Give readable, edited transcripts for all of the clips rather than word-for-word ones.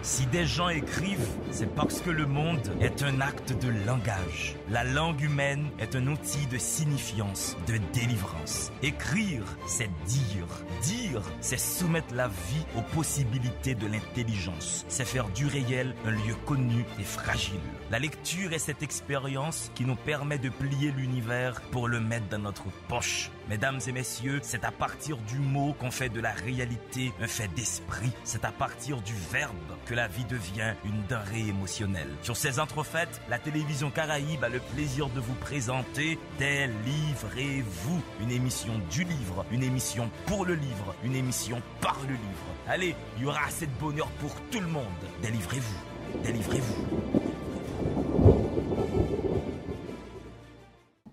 Si des gens écrivent, c'est parce que le monde est un acte de langage. La langue humaine est un outil de signifiance, de délivrance. Écrire, c'est dire. Dire, c'est soumettre la vie aux possibilités de l'intelligence. C'est faire du réel un lieu connu et fragile. La lecture est cette expérience qui nous permet de plier l'univers pour le mettre dans notre poche. Mesdames et messieurs, c'est à partir du mot qu'on fait de la réalité un fait d'esprit. C'est à partir du verbe que la vie devient une denrée émotionnelle. Sur ces entrefaites, la télévision Caraïbe a le plaisir de vous présenter Délivrez-vous, une émission du livre, une émission pour le livre, une émission par le livre. Allez, il y aura assez de bonheur pour tout le monde. Délivrez-vous, délivrez-vous.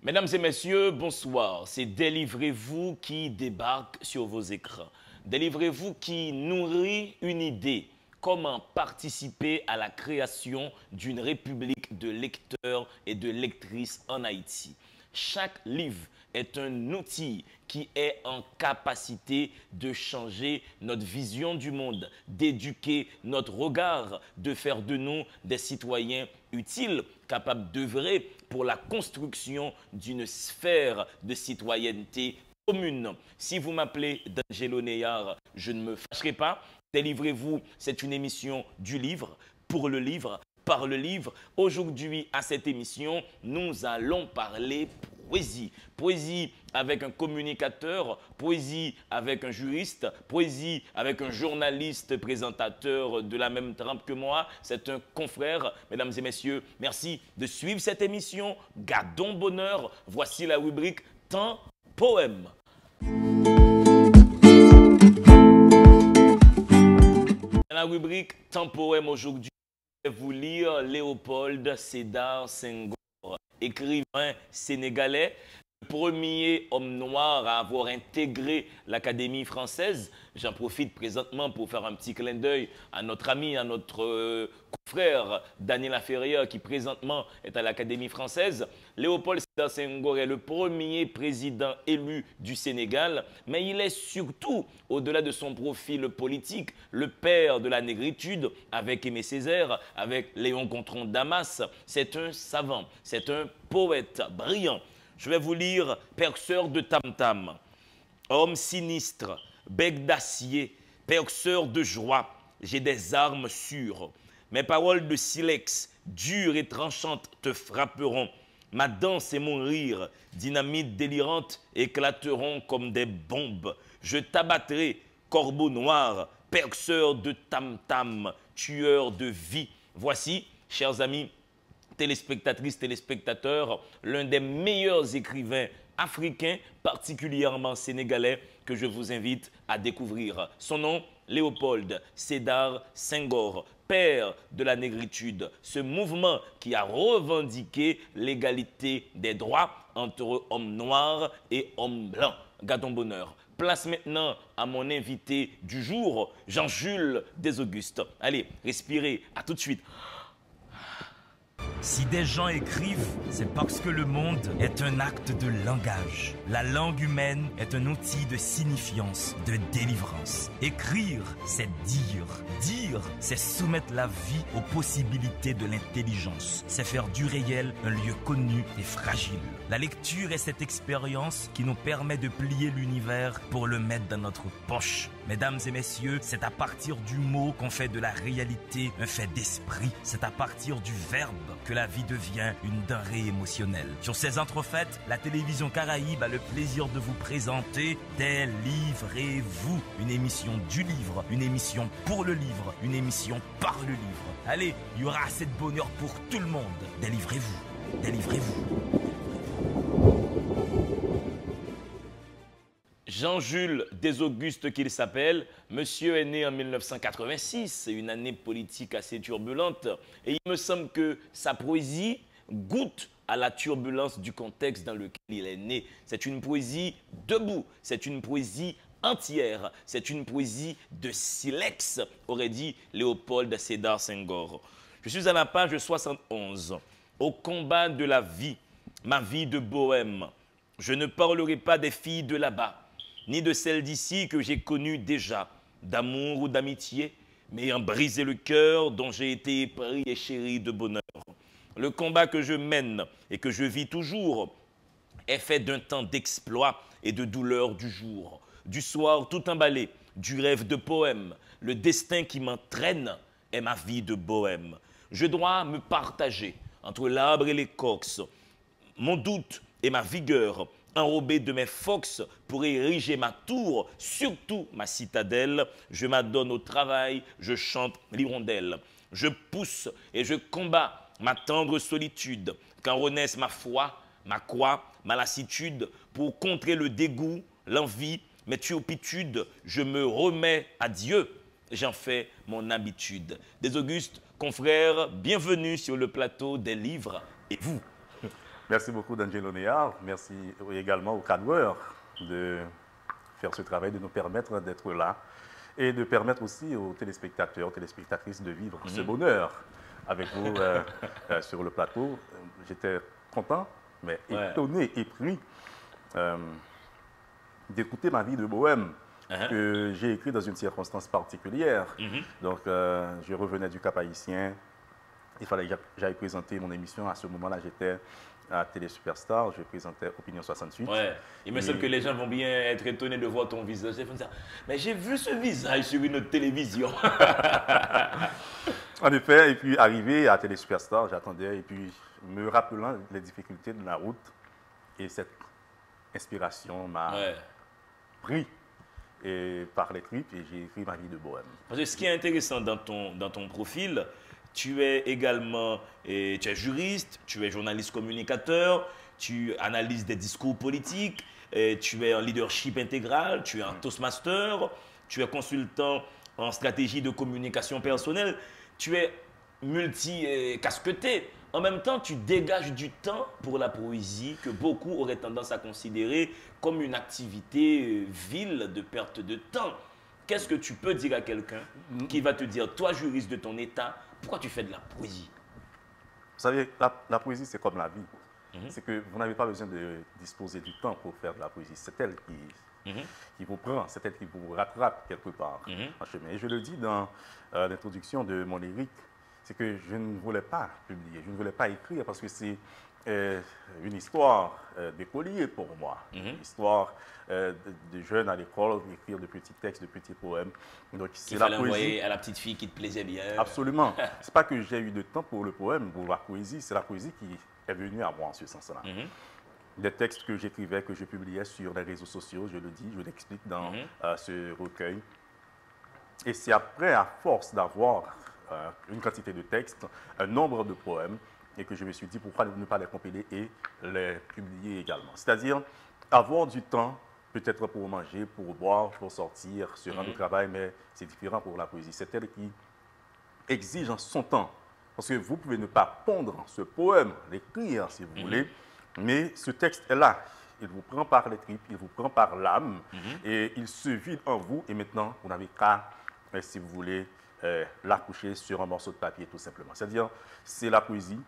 Mesdames et messieurs, bonsoir. C'est Délivrez-vous qui débarque sur vos écrans. Délivrez-vous qui nourrit une idée. Comment participer à la création d'une république de lecteurs et de lectrices en Haïti. Chaque livre est un outil qui est en capacité de changer notre vision du monde, d'éduquer notre regard, de faire de nous des citoyens utiles, capables d'œuvrer pour la construction d'une sphère de citoyenneté commune. Si vous m'appelez D'Angelo Neyar, je ne me fâcherai pas. Délivrez-vous, c'est une émission du livre, pour le livre, par le livre. Aujourd'hui, à cette émission, nous allons parler poésie. Poésie avec un communicateur, poésie avec un juriste, poésie avec un journaliste présentateur de la même trempe que moi. C'est un confrère. Mesdames et messieurs, merci de suivre cette émission. Gardons bonheur. Voici la rubrique Temps Poème. Dans la rubrique Temps Poème aujourd'hui, je vais vous lire Léopold Sédar Senghor, écrivain sénégalais, le premier homme noir à avoir intégré l'Académie française. J'en profite présentement pour faire un petit clin d'œil à notre ami, à notre confrère Daniel Laferrière qui présentement est à l'Académie française. Léopold Sédar Senghor est le premier président élu du Sénégal, mais il est surtout, au-delà de son profil politique, le père de la négritude avec Aimé Césaire, avec Léon Gontran Damas. C'est un savant, c'est un poète brillant. Je vais vous lire Perceur de tam-tam. Homme sinistre, bec d'acier, perceur de joie, j'ai des armes sûres. Mes paroles de silex, dures et tranchantes, te frapperont. Ma danse et mon rire, dynamite délirante, éclateront comme des bombes. Je t'abattrai, corbeau noir, perceur de tam-tam, tueur de vie. Voici, chers amis, téléspectatrices, téléspectateurs, l'un des meilleurs écrivains africains, particulièrement sénégalais, que je vous invite à découvrir. Son nom, Léopold Sédar Senghor, père de la négritude, ce mouvement qui a revendiqué l'égalité des droits entre hommes noirs et hommes blancs. Gardons bonheur. Place maintenant à mon invité du jour, Jean-Jules Desaugustes. Allez, respirez, à tout de suite. Si des gens écrivent, c'est parce que le monde est un acte de langage. La langue humaine est un outil de signifiance, de délivrance. Écrire, c'est dire. Dire, c'est soumettre la vie aux possibilités de l'intelligence. C'est faire du réel un lieu connu et fragile. La lecture est cette expérience qui nous permet de plier l'univers pour le mettre dans notre poche. Mesdames et messieurs, c'est à partir du mot qu'on fait de la réalité un fait d'esprit. C'est à partir du verbe que la vie devient une denrée émotionnelle. Sur ces entrefaites, la télévision Caraïbe a le plaisir de vous présenter Délivrez-vous, une émission du livre, une émission pour le livre, une émission par le livre. Allez, il y aura assez de bonheur pour tout le monde. Délivrez-vous, délivrez-vous. Jean-Jules Desaugustes qu'il s'appelle, monsieur est né en 1986, c'est une année politique assez turbulente et il me semble que sa poésie goûte à la turbulence du contexte dans lequel il est né. C'est une poésie debout, c'est une poésie entière, c'est une poésie de silex, aurait dit Léopold Sédar Senghor. Je suis à la page 71, au combat de la vie, ma vie de bohème. Je ne parlerai pas des filles de là-bas, ni de celles d'ici que j'ai connues déjà, d'amour ou d'amitié, m'ayant brisé le cœur, dont j'ai été épris et chéri de bonheur. Le combat que je mène et que je vis toujours est fait d'un temps d'exploit et de douleur du jour, du soir tout emballé, du rêve de poème. Le destin qui m'entraîne est ma vie de bohème. Je dois me partager entre l'arbre et les cox, mon doute et ma vigueur, enrobé de mes fox pour ériger ma tour, surtout ma citadelle. Je m'adonne au travail, je chante l'hirondelle. Je pousse et je combats ma tendre solitude, quand renaisse ma foi, ma croix, ma lassitude, pour contrer le dégoût, l'envie, mes turpitudes. Je me remets à Dieu, j'en fais mon habitude. Des Augustes, confrères, bienvenue sur le plateau des livres et vous. Merci beaucoup d'Angelo Néard. Merci également aux cadreurs de faire ce travail, de nous permettre d'être là et de permettre aussi aux téléspectateurs, aux téléspectatrices de vivre ce bonheur avec vous sur le plateau. J'étais content, mais étonné, épris d'écouter ma vie de bohème que j'ai écrit dans une circonstance particulière. Donc, je revenais du Cap-Haïtien. Il fallait que j'aille présenter mon émission. À ce moment-là, j'étais à Télé Superstar. Je présentais Opinion 68. Ouais. Il me semble que les gens vont bien être étonnés de voir ton visage. Mais j'ai vu ce visage sur une autre télévision. En effet, et puis arrivé à Télé Superstar, j'attendais, et puis me rappelant les difficultés de la route, et cette inspiration m'a pris et par les tripes, et j'ai écrit ma vie de bohème. Parce que ce qui est intéressant dans ton profil, tu es également tu es juriste, tu es journaliste communicateur, tu analyses des discours politiques, tu es en leadership intégral, tu es en Toastmaster, tu es consultant en stratégie de communication personnelle, tu es multi-casqueté. En même temps, tu dégages du temps pour la poésie que beaucoup auraient tendance à considérer comme une activité vile de perte de temps. Qu'est-ce que tu peux dire à quelqu'un qui va te dire, toi juriste de ton État, pourquoi tu fais de la poésie? Vous savez, la poésie, c'est comme la vie. C'est que vous n'avez pas besoin de disposer du temps pour faire de la poésie. C'est elle qui vous prend, c'est elle qui vous rattrape quelque part en chemin. Et je le dis dans l'introduction de mon lyrique, c'est que je ne voulais pas publier, je ne voulais pas écrire parce que c'est une histoire d'écolier pour moi, une histoire de jeunes à l'école, écrire de petits textes, de petits poèmes. Donc c'est la poésie. Envoyer à la petite fille qui te plaisait bien. Absolument. C'est pas que j'ai eu de temps pour le poème, pour la poésie, c'est la poésie qui est venue à moi en ce sens-là. Des textes que j'écrivais, que je publiais sur les réseaux sociaux, je le dis, je l'explique dans ce recueil. Et c'est après, à force d'avoir une quantité de textes, un nombre de poèmes, et que je me suis dit pourquoi ne pas les compiler et les publier également. C'est-à-dire avoir du temps, peut-être pour manger, pour boire, pour sortir, se rendre au travail, mais c'est différent pour la poésie. C'est elle qui exige son temps. Parce que vous pouvez ne pas pondre ce poème, l'écrire si vous voulez, mais ce texte est là. Il vous prend par les tripes, il vous prend par l'âme, et il se vide en vous, et maintenant, vous n'avez qu'à, si vous voulez, l'accoucher sur un morceau de papier, tout simplement. C'est-à-dire, c'est la poésie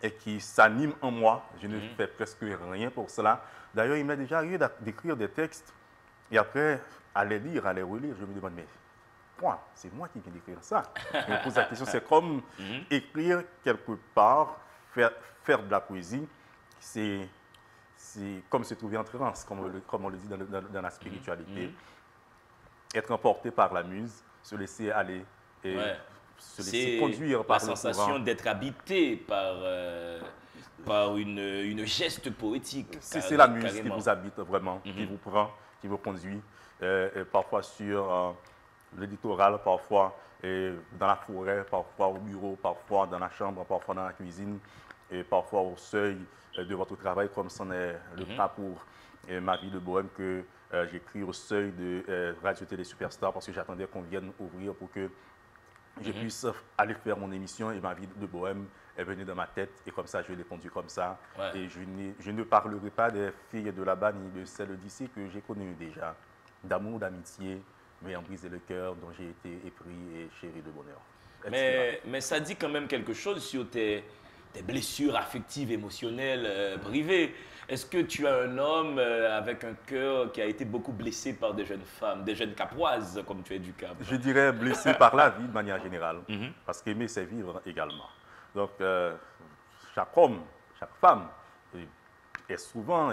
et qui s'anime en moi. Je ne fais presque rien pour cela. D'ailleurs, il m'est déjà arrivé d'écrire des textes, et après, à les lire, à les relire, je me demande, mais quoi? C'est moi qui viens d'écrire ça. Je me pose la question, c'est comme écrire quelque part, faire de la poésie, c'est comme se trouver en transe, comme on le dit dans la spiritualité. Être emporté par la muse, se laisser aller et se laisser conduire par le courant. La sensation d'être habité par une geste poétique. C'est la muse qui vous habite vraiment, qui vous prend, qui vous conduit, parfois sur le littoral, parfois dans la forêt, parfois au bureau, parfois dans la chambre, parfois dans la cuisine, et parfois au seuil de votre travail, comme c'en est le cas pour ma vie de bohème que j'écris au seuil de Radio Télé Superstar parce que j'attendais qu'on vienne ouvrir pour que je puisse aller faire mon émission et ma vie de bohème est venue dans ma tête et comme ça je l'ai conduit comme ça. Et je ne parlerai pas des filles de là-bas ni de celles d'ici que j'ai connues déjà, d'amour, d'amitié, m'ayant brisé le cœur, dont j'ai été épris et chéri de bonheur. Mais ça dit quand même quelque chose sur tes tes blessures affectives, émotionnelles, privées. Est-ce que tu as un homme avec un cœur qui a été beaucoup blessé par des jeunes femmes, des jeunes capoises, comme tu es du Cap? Je dirais blessé par la vie de manière générale, parce qu'aimer, c'est vivre également. Donc, chaque homme, chaque femme est souvent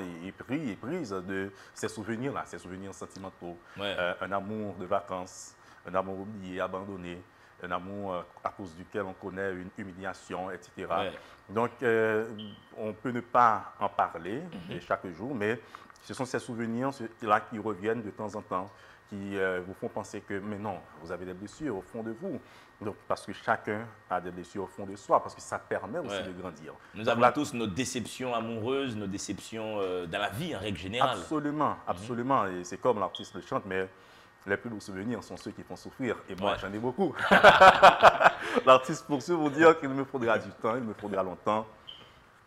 prise de ces souvenirs-là, ces souvenirs sentimentaux, un amour de vacances, un amour oublié, abandonné, un amour à cause duquel on connaît une humiliation, etc. Donc, on peut ne pas en parler chaque jour, mais ce sont ces souvenirs-là qui reviennent de temps en temps, qui vous font penser que, mais non, vous avez des blessures au fond de vous. Donc, parce que chacun a des blessures au fond de soi, parce que ça permet aussi de grandir. Nous avons tous nos déceptions amoureuses, nos déceptions dans la vie, en règle générale. Absolument, absolument. Et c'est comme l'artiste le chante, mais les plus beaux souvenirs sont ceux qui font souffrir. Et moi, j'en ai beaucoup. L'artiste poursuit pour dire qu'il me faudra du temps, il me faudra longtemps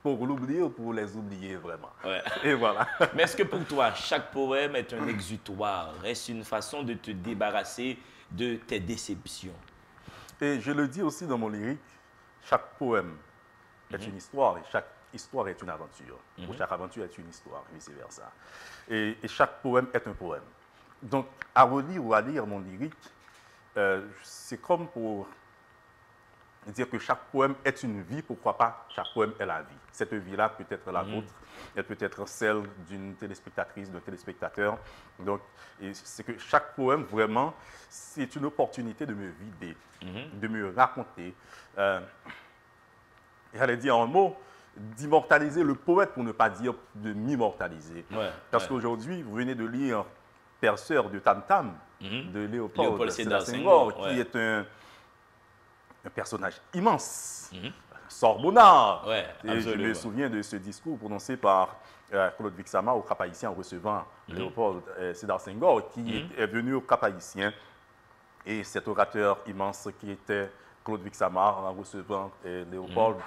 pour l'oublier ou pour les oublier vraiment. Et voilà. Mais est-ce que pour toi, chaque poème est un exutoire? Est-ce une façon de te débarrasser de tes déceptions? Et je le dis aussi dans mon lyrique, chaque poème est une histoire et chaque histoire est une aventure. Ou chaque aventure est une histoire, vice-versa. Et chaque poème est un poème. Donc, à relire ou à lire mon lyrique, c'est comme pour dire que chaque poème est une vie, pourquoi pas chaque poème est la vie. Cette vie-là peut être la vôtre, elle peut être celle d'une téléspectatrice, d'un téléspectateur. Donc, c'est que chaque poème, vraiment, c'est une opportunité de me vider, de me raconter. J'allais dire un mot, d'immortaliser le poète pour ne pas dire de m'immortaliser. Parce qu'aujourd'hui, vous venez de lire Perceur de Tam Tam, de Léopold Sédar Senghor, qui est un personnage immense, Sorbonnard. Et je me souviens de ce discours prononcé par Claude Vixama au Cap-Haïtien en recevant Léopold Sédar Senghor, qui est venu au Cap-Haïtien. Et cet orateur immense qui était Claude Vixama en recevant Léopold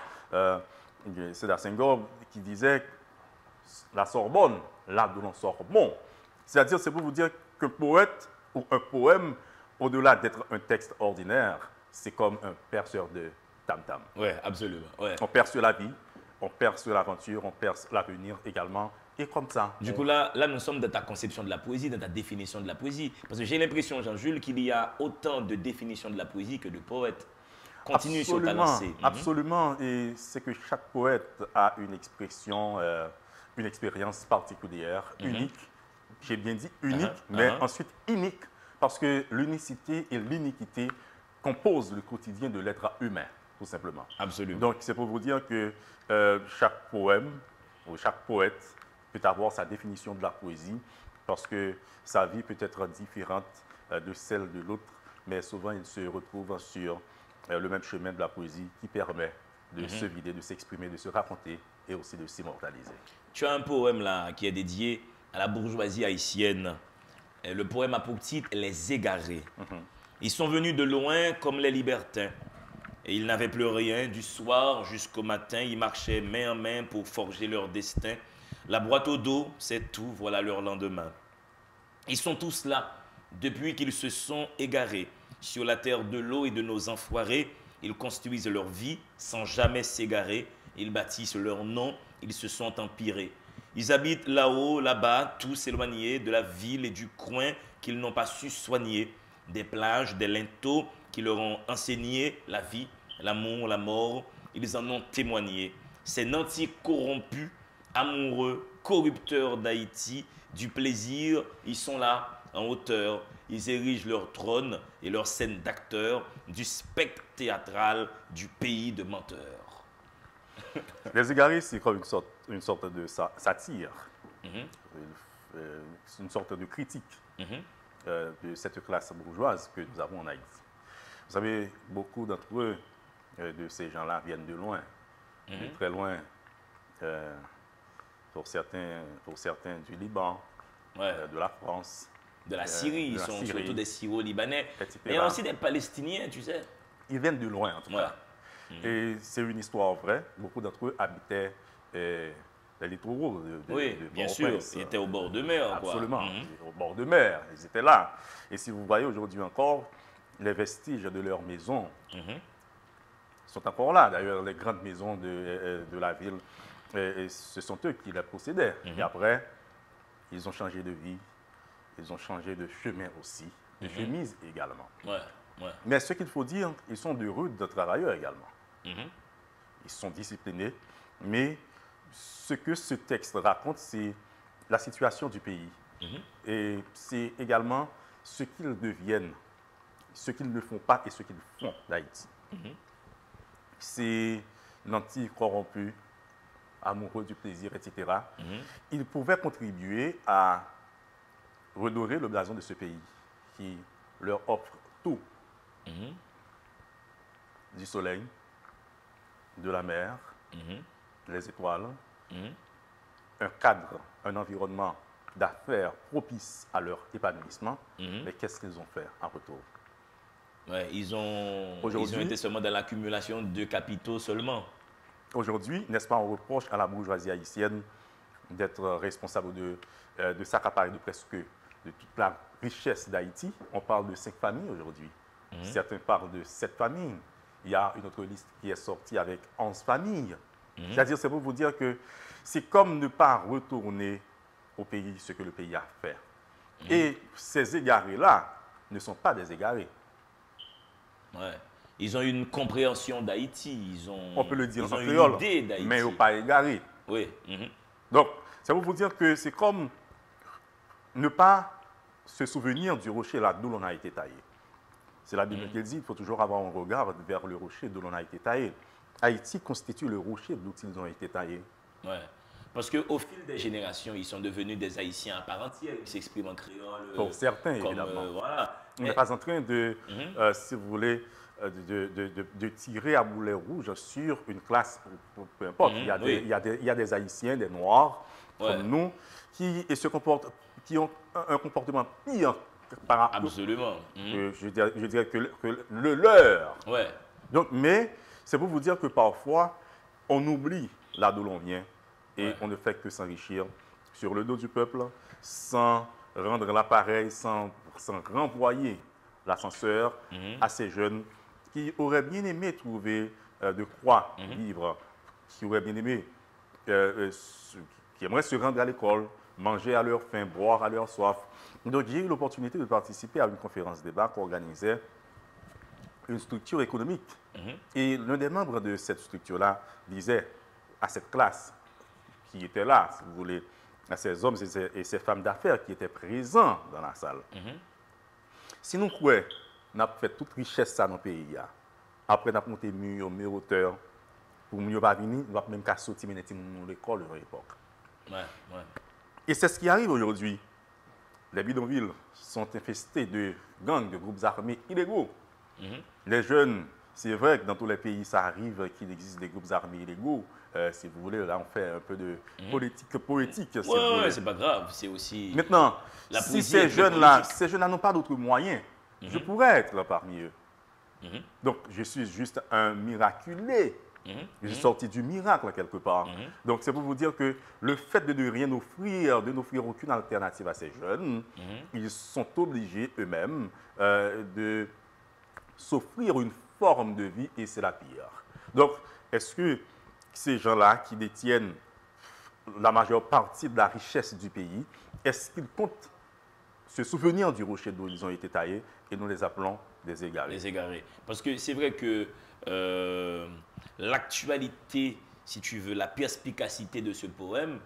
Sédar Senghor, qui disait la Sorbonne, là d'où l'on sort bon. C'est-à-dire, c'est pour vous dire qu'un poète ou un poème, au-delà d'être un texte ordinaire, c'est comme un perceur de tam-tam. Oui, absolument. On perce la vie, on perce l'aventure, on perce l'avenir également, et comme ça. Du coup, là, nous sommes dans ta conception de la poésie, dans ta définition de la poésie. Parce que j'ai l'impression, Jean-Jules, qu'il y a autant de définitions de la poésie que de poètes. Continue sur ta lancée. Absolument, et c'est que chaque poète a une expression, une expérience particulière, unique. J'ai bien dit unique, mais ensuite unique, parce que l'unicité et l'iniquité composent le quotidien de l'être humain, tout simplement. Absolument. Donc, c'est pour vous dire que chaque poème ou chaque poète peut avoir sa définition de la poésie, parce que sa vie peut être différente de celle de l'autre, mais souvent il se retrouve sur le même chemin de la poésie qui permet de se vider, de s'exprimer, de se raconter et aussi de s'immortaliser. Tu as un poème là qui est dédié à la bourgeoisie haïtienne. Le poème a pour titre « Les Égarés ». Ils sont venus de loin comme les libertins. Et ils n'avaient plus rien. Du soir jusqu'au matin, ils marchaient main en main pour forger leur destin. La boîte au dos, c'est tout, voilà leur lendemain. Ils sont tous là, depuis qu'ils se sont égarés. Sur la terre de l'eau et de nos enfoirés, ils construisent leur vie sans jamais s'égarer. Ils bâtissent leur nom, ils se sont empirés. Ils habitent là-haut, là-bas, tous éloignés de la ville et du coin qu'ils n'ont pas su soigner. Des plages, des linteaux qui leur ont enseigné la vie, l'amour, la mort. Ils en ont témoigné. Ces nantis corrompus, amoureux, corrupteurs d'Haïti, du plaisir, ils sont là, en hauteur. Ils érigent leur trône et leur scène d'acteurs du spectre théâtral du pays de menteurs. Les Égarés, c'est comme une sorte de satire, une sorte de critique de cette classe bourgeoise que nous avons en Haïti. Vous savez, beaucoup d'entre eux, de ces gens-là, viennent de loin, de très loin, pour certains du Liban, de la France. De la Syrie, ils sont surtout des Syro-Libanais. Et aussi des Palestiniens, tu sais. Ils viennent de loin, en tout cas. Et c'est une histoire vraie. Beaucoup d'entre eux habitaient les littoraux de bien sûr. Ils étaient au bord de mer. Absolument, au bord de mer. Ils étaient là. Et si vous voyez aujourd'hui encore les vestiges de leurs maisons, sont encore là. D'ailleurs, les grandes maisons de la ville, ce sont eux qui les possédaient. Et après, ils ont changé de vie, ils ont changé de chemin aussi, de chemise également. Ouais, ouais. Mais ce qu'il faut dire, ils sont de rudes travailleurs également. Ils sont disciplinés, mais ce que ce texte raconte, c'est la situation du pays. Et c'est également ce qu'ils deviennent, ce qu'ils ne font pas et ce qu'ils font d'Haïti. C'est l'anti-corrompu, amoureux du plaisir, etc. Ils pouvaient contribuer à redorer le blason de ce pays qui leur offre tout. Du soleil, de la mer, les étoiles, un cadre, un environnement d'affaires propice à leur épanouissement. Mais qu'est-ce qu'ils ont fait en retour? Ouais, ils ont été seulement dans l'accumulation de capitaux seulement. Aujourd'hui, n'est-ce pas, on reproche à la bourgeoisie haïtienne d'être responsable de s'accaparer de presque de toute la richesse d'Haïti. On parle de 5 familles aujourd'hui. Certains parlent de 7 familles. Il y a une autre liste qui est sortie avec 11 familles. C'est-à-dire, c'est pour vous dire que c'est comme ne pas retourner au pays ce que le pays a fait. Et ces égarés-là ne sont pas des égarés. Ouais. Ils ont une compréhension d'Haïti. On peut le dire en une créole, idée d'Haïti. mais ils n'ont pas égaré. Oui. Donc, ça veut vous dire que c'est comme ne pas se souvenir du rocher là d'où l'on a été taillé. C'est la Bible qui le dit, il faut toujours avoir un regard vers le rocher d'où l'on a été taillé. Haïti constitue le rocher d'où ils ont été taillés. Ouais. Parce qu'au fil des générations, ils sont devenus des Haïtiens à part entière. Ils s'expriment en créole. Pour certains, comme, évidemment. Voilà. On n'est pas en train de, si vous voulez, de tirer à boulet rouge sur une classe, peu importe. Il y a des Haïtiens, des Noirs, comme nous, qui ont un comportement pire par rapport. Absolument. Je dirais que le leur. Ouais. Donc, mais c'est pour vous dire que parfois, on oublie là d'où l'on vient et on ne fait que s'enrichir sur le dos du peuple sans rendre l'appareil, sans renvoyer l'ascenseur à ces jeunes qui auraient bien aimé trouver de quoi vivre, qui auraient bien aimé, qui aimeraient se rendre à l'école, manger à leur faim, boire à leur soif. Donc, j'ai eu l'opportunité de participer à une conférence débat qu'organisait une structure économique. Et l'un des membres de cette structure-là disait à cette classe qui était là, si vous voulez, à ces hommes et ces femmes d'affaires qui étaient présents dans la salle. Si nous croyons, nous avons fait toute richesse dans nos pays, après nous avons monté mur, hauteur, pour mieux pas venir, nous avons même qu'à sortir de l'école à l'époque. Et c'est ce qui arrive aujourd'hui. Les bidonvilles sont infestés de gangs, de groupes armés illégaux. Les jeunes, c'est vrai que dans tous les pays, ça arrive qu'il existe des groupes armés illégaux. Si vous voulez, là, on fait un peu de politique poétique. Si Oui, c'est pas grave. C'est aussi. Maintenant, si ces jeunes-là n'ont pas d'autres moyens, je pourrais être là parmi eux. Donc, je suis juste un miraculé. Je suis sorti du miracle quelque part. Donc, c'est pour vous dire que le fait de ne rien offrir, de n'offrir aucune alternative à ces jeunes, ils sont obligés eux-mêmes de s'offrir une forme de vie et c'est la pire. Donc, est-ce que ces gens-là qui détiennent la majeure partie de la richesse du pays, est-ce qu'ils comptent se souvenir du rocher d'où ils ont été taillés et nous les appelons des égarés? Les égarés. Parce que c'est vrai que l'actualité, si tu veux, la perspicacité de ce poème,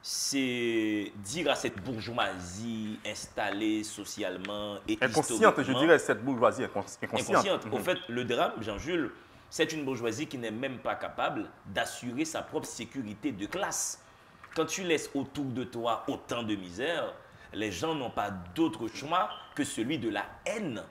c'est dire à cette bourgeoisie installée socialement et inconsciente, je dirais, cette bourgeoisie inconsciente. Au fait, le drame, Jean-Jules, c'est une bourgeoisie qui n'est même pas capable d'assurer sa propre sécurité de classe. Quand tu laisses autour de toi autant de misère, les gens n'ont pas d'autre choix que celui de la haine.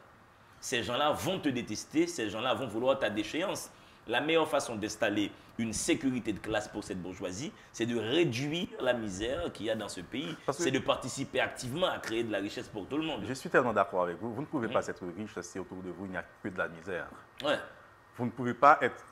Ces gens-là vont te détester, ces gens-là vont vouloir ta déchéance. La meilleure façon d'installer une sécurité de classe pour cette bourgeoisie, c'est de réduire la misère qu'il y a dans ce pays. C'est de participer activement à créer de la richesse pour tout le monde. Je suis tellement d'accord avec vous. Vous ne pouvez pas être riche si autour de vous il n'y a que de la misère. Vous ne pouvez pas être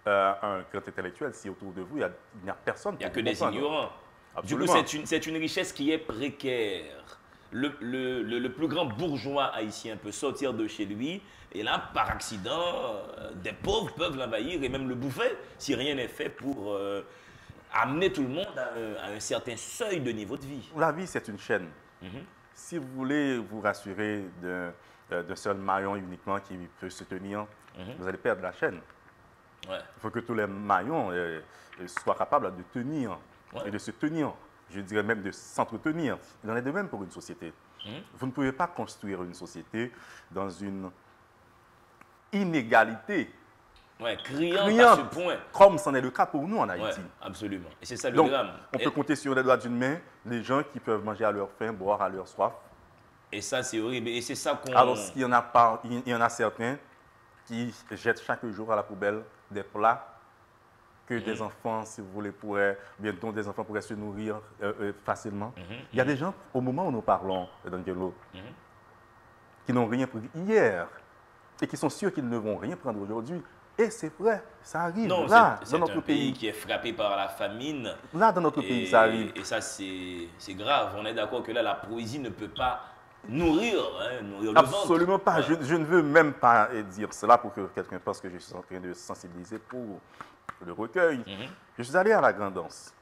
un grand intellectuel si autour de vous il n'y a personne. Il n'y a que des ignorants. Absolument. Du coup, c'est une richesse qui est précaire. le plus grand bourgeois haïtien peut sortir de chez lui et là, par accident, des pauvres peuvent l'envahir et même le bouffer si rien n'est fait pour amener tout le monde à un certain seuil de niveau de vie. La vie, c'est une chaîne. Si vous voulez vous rassurer d'un seul maillon uniquement qui peut se tenir, vous allez perdre la chaîne. Ouais. Il faut que tous les maillons soient capables de tenir et de se tenir. Je dirais même de s'entretenir. Il en est de même pour une société. Vous ne pouvez pas construire une société dans une inégalité criante à ce point. Comme c'en est le cas pour nous en Haïti. Ouais, absolument. Et c'est ça le Donc, drame. on peut compter sur les doigts d'une main les gens qui peuvent manger à leur faim, boire à leur soif. Et ça, c'est horrible. Et c'est ça qu'on... Alors, il y en a certains qui jettent chaque jour à la poubelle des plats que des enfants, si vous voulez, dont des enfants pourraient se nourrir facilement. Il y a des gens, au moment où nous parlons, D'Angelo, qui n'ont rien pris hier et qui sont sûrs qu'ils ne vont rien prendre aujourd'hui. Et c'est vrai, ça arrive. Non, là, c'est dans notre un pays qui est frappé par la famine. Là, dans notre pays, ça arrive. Et ça, c'est grave. On est d'accord que là, la poésie ne peut pas nourrir le ventre. Absolument pas. Je ne veux même pas dire cela pour que quelqu'un pense que je suis en train de sensibiliser pour le recueil. Je suis allé à la Grand'Anse.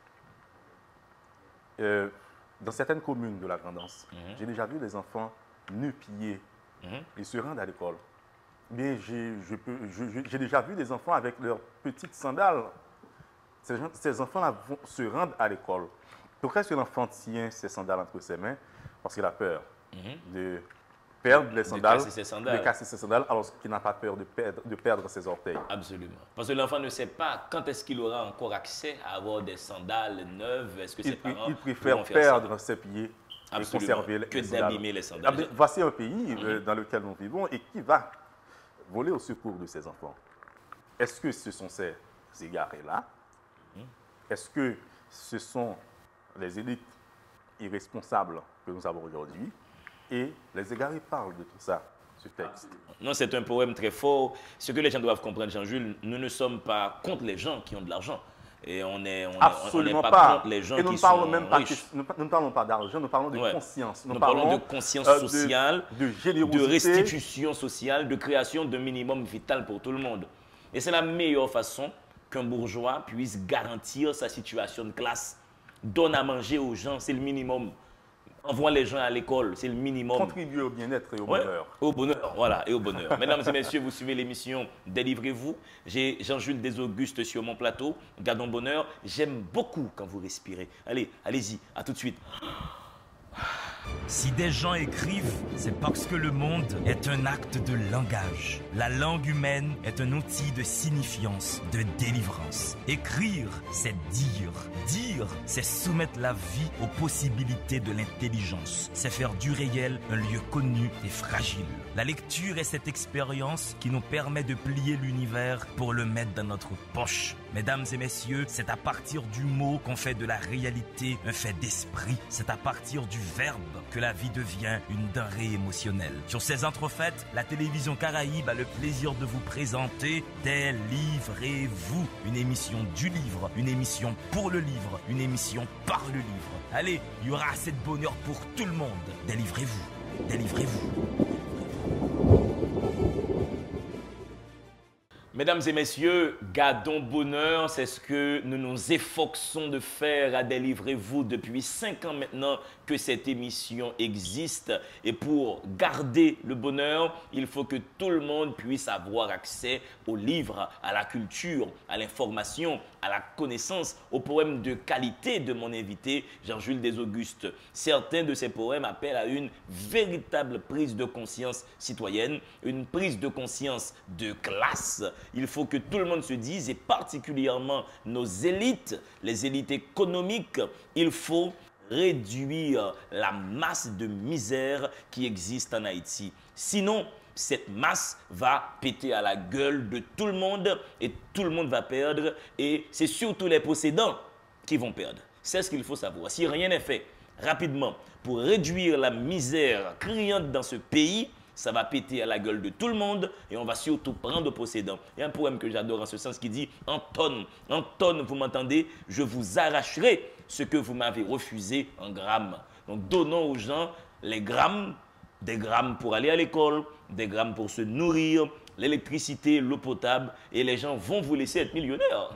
Dans certaines communes de la Grand'Anse, j'ai déjà vu des enfants nu-pieds. Ils se rendent à l'école. Mais j'ai déjà vu des enfants avec leurs petites sandales. Ces enfants-là se rendent à l'école. Pourquoi est-ce que l'enfant tient ses sandales entre ses mains? Parce qu'il a peur de perdre les sandales, de casser ses sandales, alors qu'il n'a pas peur de perdre ses orteils. Absolument. Parce que l'enfant ne sait pas quand est-ce qu'il aura encore accès à avoir des sandales neuves. Est-ce que ses parents il préfère perdre ses pieds et conserver que les sandales. d'abîmer les sandales. Voici un pays dans lequel nous vivons et qui va voler au secours de ses enfants. Est-ce que ce sont ces égarés-là? Est-ce que ce sont les élites irresponsables que nous avons aujourd'hui? Et les égarés parlent de tout ça, ce texte. Non, c'est un poème très fort. Ce que les gens doivent comprendre, Jean-Jules, nous ne sommes pas contre les gens qui ont de l'argent. Et on n'est pas contre les gens qui sont riches. Nous ne parlons pas d'argent, nous parlons de conscience. Nous parlons de conscience sociale, de générosité, de restitution sociale, de création d'un minimum vital pour tout le monde. Et c'est la meilleure façon qu'un bourgeois puisse garantir sa situation de classe. Donne à manger aux gens, c'est le minimum. Envoie les gens à l'école, c'est le minimum. Contribuer au bien-être et au bonheur. Au bonheur, voilà, et au bonheur. Mesdames et messieurs, vous suivez l'émission Délivrez-vous. J'ai Jean-Jules Desauguste sur mon plateau. Gardons bonheur. J'aime beaucoup quand vous respirez. Allez, allez-y, à tout de suite. Si des gens écrivent, c'est parce que le monde est un acte de langage. La langue humaine est un outil de signifiance, de délivrance. Écrire, c'est dire. Dire, c'est soumettre la vie aux possibilités de l'intelligence. C'est faire du réel un lieu connu et fragile. La lecture est cette expérience qui nous permet de plier l'univers pour le mettre dans notre poche. Mesdames et messieurs, c'est à partir du mot qu'on fait de la réalité un fait d'esprit. C'est à partir du verbe que la vie devient une denrée émotionnelle. Sur ces entrefaites, la télévision Caraïbe a le plaisir de vous présenter Délivrez-vous, une émission du livre, une émission pour le livre, une émission par le livre. Allez, il y aura assez de bonheur pour tout le monde. Délivrez-vous, délivrez-vous. Mesdames et messieurs, gardons bonheur, c'est ce que nous nous efforçons de faire à Délivrez-vous depuis 5 ans maintenant que cette émission existe. Et pour garder le bonheur, il faut que tout le monde puisse avoir accès aux livres, à la culture, à l'information, à la connaissance, aux poèmes de qualité de mon invité Jean-Jules Desauguste. Certains de ces poèmes appellent à une véritable prise de conscience citoyenne, une prise de conscience de classe. Il faut que tout le monde se dise, et particulièrement nos élites, les élites économiques, il faut réduire la masse de misère qui existe en Haïti. Sinon, cette masse va péter à la gueule de tout le monde et tout le monde va perdre. Et c'est surtout les possédants qui vont perdre. C'est ce qu'il faut savoir. Si rien n'est fait rapidement pour réduire la misère criante dans ce pays, ça va péter à la gueule de tout le monde et on va surtout prendre aux possédants. Il y a un poème que j'adore en ce sens qui dit « En tonnes, vous m'entendez, je vous arracherai ce que vous m'avez refusé en grammes. » Donc donnons aux gens les grammes, des grammes pour aller à l'école, des grammes pour se nourrir, l'électricité, l'eau potable, et les gens vont vous laisser être millionnaire.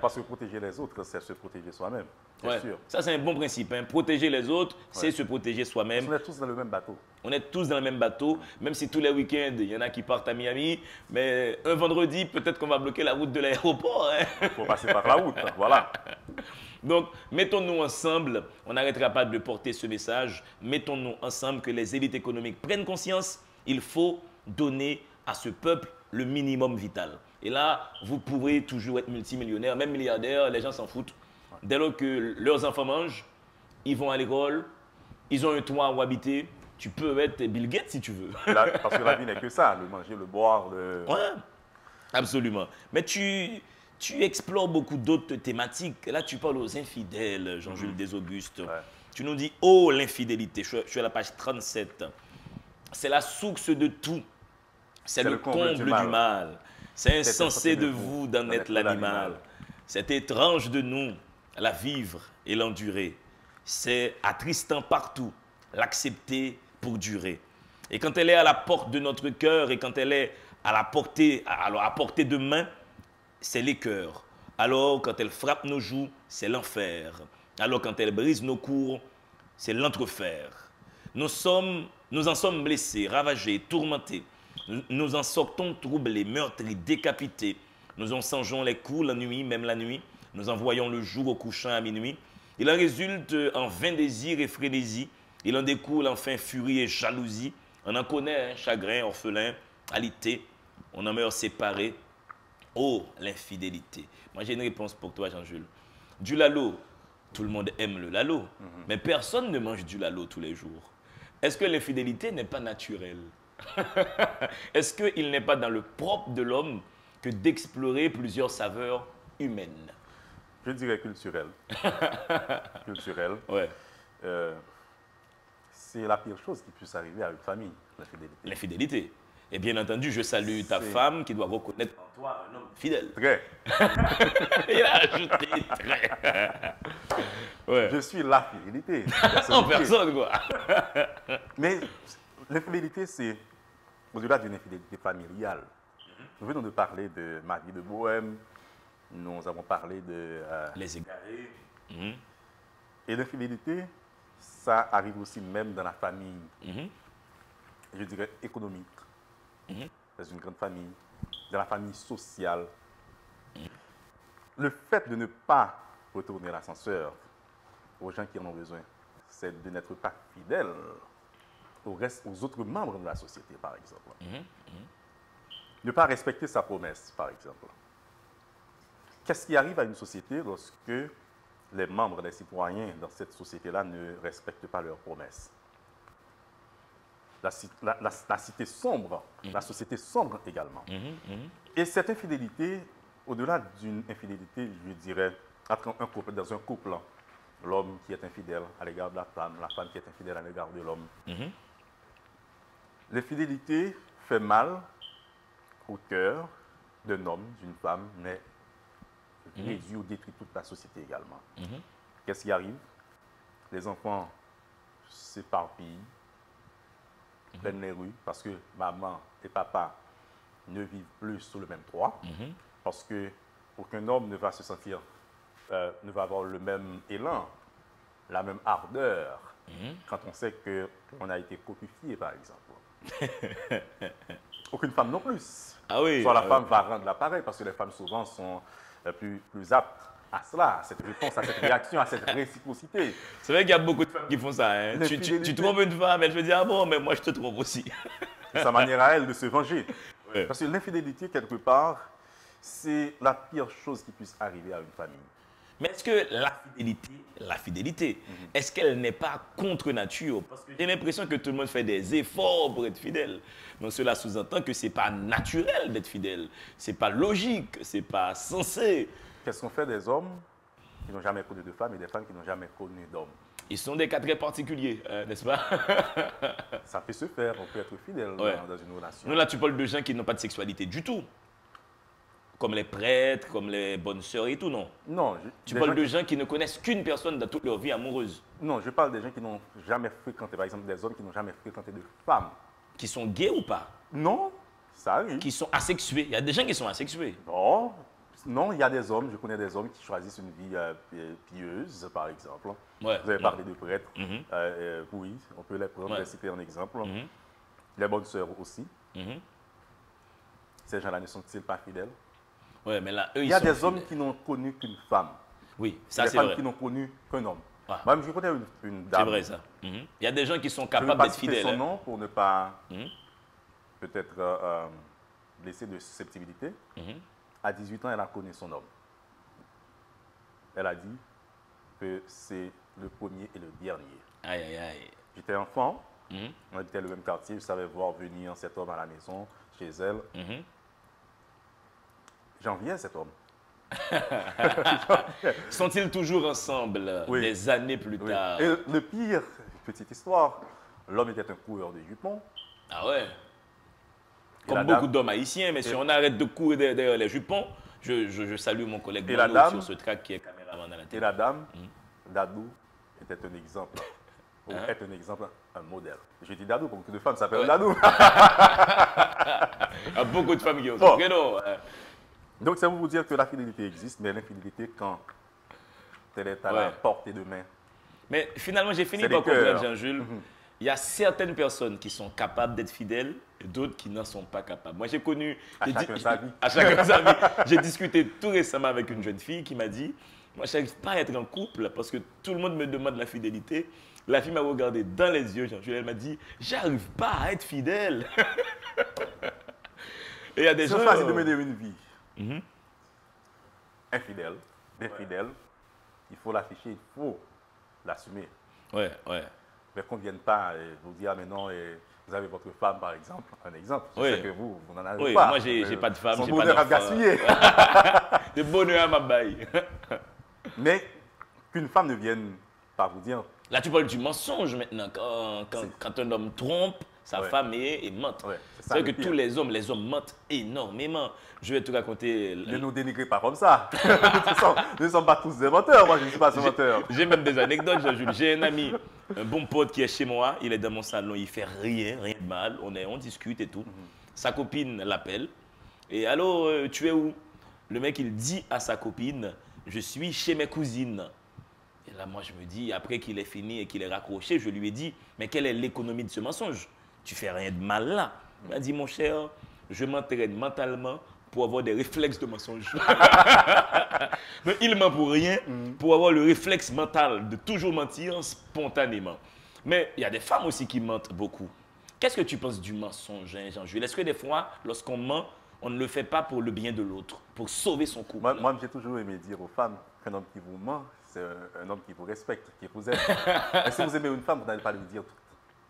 Parce que protéger les autres, c'est se protéger soi-même, c'est Ouais. sûr. Ça, c'est un bon principe. Hein. Protéger les autres, c'est se protéger soi-même. On est tous dans le même bateau. On est tous dans le même bateau, même si tous les week-ends, il y en a qui partent à Miami, mais un vendredi, peut-être qu'on va bloquer la route de l'aéroport. Hein. Il faut passer par la route, voilà. Donc, mettons-nous ensemble, on n'arrêtera pas de porter ce message, mettons-nous ensemble que les élites économiques prennent conscience, il faut donner à ce peuple le minimum vital. Et là, vous pourrez toujours être multimillionnaire, même milliardaire, les gens s'en foutent. Dès lors que leurs enfants mangent, ils vont à l'école, ils ont un toit où habiter, tu peux être Bill Gates si tu veux. Parce que la vie n'est que ça, le manger, le boire, le... Ouais, absolument. Mais tu explores beaucoup d'autres thématiques. Là, tu parles aux infidèles, Jean-Jules Desaugustes. Ouais. Tu nous dis, oh, l'infidélité. Je suis à la page 37. C'est la source de tout. C'est le comble du mal. C'est insensé de vous d'en être l'animal. C'est étrange de nous la vivre et l'endurer. C'est attristant partout, l'accepter pour durer. Et quand elle est à la porte de notre cœur et quand elle est à portée de main, c'est les cœurs. Alors, quand elle frappe nos joues, c'est l'enfer. Alors, quand elle brise nos cours, c'est l'entrefer. Nous en sommes blessés, ravagés, tourmentés. Nous en sortons troublés, meurtris, décapités. Nous en songeons les coups la nuit, même la nuit. Nous en voyons le jour au couchant à minuit. Il en résulte en vain désir et frénésie. Il en découle enfin furie et jalousie. On en connaît, hein, chagrin, orphelin, alité. On en meurt séparés. Oh, l'infidélité. Moi, j'ai une réponse pour toi, Jean-Jules. Du lalo, tout le monde aime le lalo, mais personne ne mange du lalo tous les jours. Est-ce que l'infidélité n'est pas naturelle? Est-ce qu'il n'est pas dans le propre de l'homme que d'explorer plusieurs saveurs humaines? Je dirais culturel. Culturel. Ouais. C'est la pire chose qui puisse arriver à une famille, l'infidélité. L'infidélité. Et bien entendu, je salue ta femme qui doit reconnaître en toi un homme fidèle. Très. Il a ajouté très. Ouais. Je suis la fidélité. En personne, quoi. Mais l'infidélité, c'est au-delà d'une infidélité familiale. Nous venons de parler de ma vie de bohème. Nous avons parlé de... Les égarés. Et l'infidélité, ça arrive aussi même dans la famille, je dirais économique, dans une grande famille, dans la famille sociale. Le fait de ne pas retourner l'ascenseur aux gens qui en ont besoin, c'est de n'être pas fidèle aux autres membres de la société, par exemple. Ne pas respecter sa promesse, par exemple. Qu'est-ce qui arrive à une société lorsque les membres, les citoyens dans cette société-là ne respectent pas leurs promesses? La cité sombre, la société sombre également. Et cette infidélité, au-delà d'une infidélité, je dirais, dans un couple, l'homme qui est infidèle à l'égard de la femme qui est infidèle à l'égard de l'homme. L'infidélité fait mal au cœur d'un homme, d'une femme, mais réduit ou détruit toute la société également. Qu'est-ce qui arrive? Les enfants s'éparpillent, prennent les rues, parce que maman et papa ne vivent plus sous le même toit, parce que aucun homme ne va se sentir, ne va avoir le même élan, la même ardeur, quand on sait qu'on a été copifié, par exemple. Aucune femme non plus. Ah oui. Soit la femme va rendre l'appareil, parce que les femmes souvent sont plus aptes à cela, à cette réponse, à cette réaction, à cette réciprocité. C'est vrai qu'il y a beaucoup de femmes qui font ça. Hein. Tu trompes une femme, elle te dit, ah bon, mais moi je te trompe aussi. C'est sa manière à elle de se venger. Ouais. Parce que l'infidélité, quelque part, c'est la pire chose qui puisse arriver à une famille. Mais est-ce que la fidélité, est-ce qu'elle n'est pas contre nature? Parce que j'ai l'impression que tout le monde fait des efforts pour être fidèle. Donc cela sous-entend que ce n'est pas naturel d'être fidèle. Ce n'est pas logique, ce n'est pas sensé. Qu'est-ce qu'on fait des hommes qui n'ont jamais connu de femmes et des femmes qui n'ont jamais connu d'hommes? Ils sont des cas très particuliers, n'est-ce pas? Ça peut se faire, on peut être fidèle Ouais. dans une relation. Nous, là, tu parles de gens qui n'ont pas de sexualité du tout. comme les prêtres, comme les bonnes sœurs et tout, non? Non. Tu parles de gens qui ne connaissent qu'une personne dans toute leur vie amoureuse. Non, je parle des gens qui n'ont jamais fréquenté, par exemple des hommes qui n'ont jamais fréquenté de femmes. Qui sont gays ou pas? Non, ça arrive. Qui sont asexués. Il y a des gens qui sont asexués. Non, non, il y a des hommes, je connais des hommes qui choisissent une vie pieuse, par exemple. Ouais, Vous avez parlé de prêtres. Mhm. Oui, on peut les prendre, Ouais. les citer en exemple. Mhm. Les bonnes sœurs aussi. Mhm. Ces gens-là ne sont-ils pas fidèles? Ouais, mais là, eux, Il ils y a sont des hommes fidèles. qui n'ont connu qu'une femme. Oui, ça Des c'est femmes vrai. qui n'ont connu qu'un homme. Ouais. Moi-même, je connais une dame. C'est vrai ça. Mhm. Il y a des gens qui sont Je ne veux capables pas d'être citer fidèles. son hein. nom pour ne pas Mhm. peut-être blesser de susceptibilité. Mhm. À 18 ans, elle a connu son homme. Elle a dit que c'est le premier et le dernier. Aïe, aïe, aïe. J'étais enfant, Mhm. on habitait le même quartier, je savais voir venir cet homme à la maison, chez elle. Mhm. J'enviais cet homme. Sont-ils toujours ensemble Oui. des années plus Oui. tard? Et le pire, petite histoire, l'homme était un coureur de jupons. Ah ouais? Et Comme la beaucoup dame- d'hommes haïtiens, mais si et- on arrête de courir derrière les jupons, je salue mon collègue Et la Mano dame- sur ce track qui est caméraman à la Et télé. la dame, Dadou, était un exemple. Ou Hein? est un exemple, un modèle. Je dis Dadou, beaucoup de femmes s'appellent Ouais. Dadou. Il y a beaucoup de femmes qui ont Bon. ce prénom. hein. Donc, c'est pour vous dire que la fidélité existe, mais l'infidélité, quand elle est à la Ouais. portée de main. Mais finalement, j'ai fini C'est par des cœurs. comprendre, Jean-Jules. Il y a certaines personnes qui sont capables d'être fidèles et d'autres qui n'en sont pas capables. Moi, j'ai connu... À j'ai chacun sa vie. À chacun sa vie. J'ai discuté tout récemment avec une jeune fille qui m'a dit, moi, je n'arrive pas à être en couple parce que tout le monde me demande la fidélité. La fille m'a regardé dans les yeux, Jean-Jules, elle m'a dit, j'arrive pas à être fidèle. Et il y a des Si gens... on choisit de mener une vie Mhm. infidèle, infidèle, il faut l'afficher, il faut l'assumer. Ouais, ouais. Mais qu'on ne vienne pas vous dire, ah, mais non, vous avez votre femme, par exemple. Un exemple. Je Oui. sais que vous n'en avez Oui, pas. moi, j'ai pas de femme, Son j'ai pas bonheur à d'enfant. gaspiller. De bonheur à ma baille. Mais qu'une femme ne vienne pas vous dire, Là, tu parles du mensonge maintenant. Quand un homme trompe sa Ouais. femme et mente. Ouais, c'est ça C'est vrai le que pire. tous les hommes mentent énormément. Je vais te raconter. ne nous dénigrez pas comme ça. Nous ne sommes pas tous des menteurs. Moi, je ne suis pas un menteur. J'ai même des anecdotes, Jean-Jules. J'ai un ami, un bon pote qui est chez moi. Il est dans mon salon. Il fait rien de mal. On discute et tout. Sa copine l'appelle. Et alors, tu es où? Le mec, il dit à sa copine, je suis chez mes cousines. Et là, moi, je me dis, après qu'il ait fini et qu'il ait raccroché, je lui ai dit, mais quelle est l'économie de ce mensonge? Tu fais rien de mal là. Il m'a dit, mon cher, je m'entraîne mentalement pour avoir des réflexes de mensonge. Mais il ment pour rien, pour avoir le réflexe mental de toujours mentir spontanément. Mais il y a des femmes aussi qui mentent beaucoup. Qu'est-ce que tu penses du mensonge, hein, Jean-Jules? Est-ce que des fois, lorsqu'on ment, on ne le fait pas pour le bien de l'autre, pour sauver son couple? Moi, j'ai toujours aimé dire aux femmes qu'un homme qui vous ment, c'est un homme qui vous respecte, qui vous aime. Et si vous aimez une femme, vous n'allez pas lui dire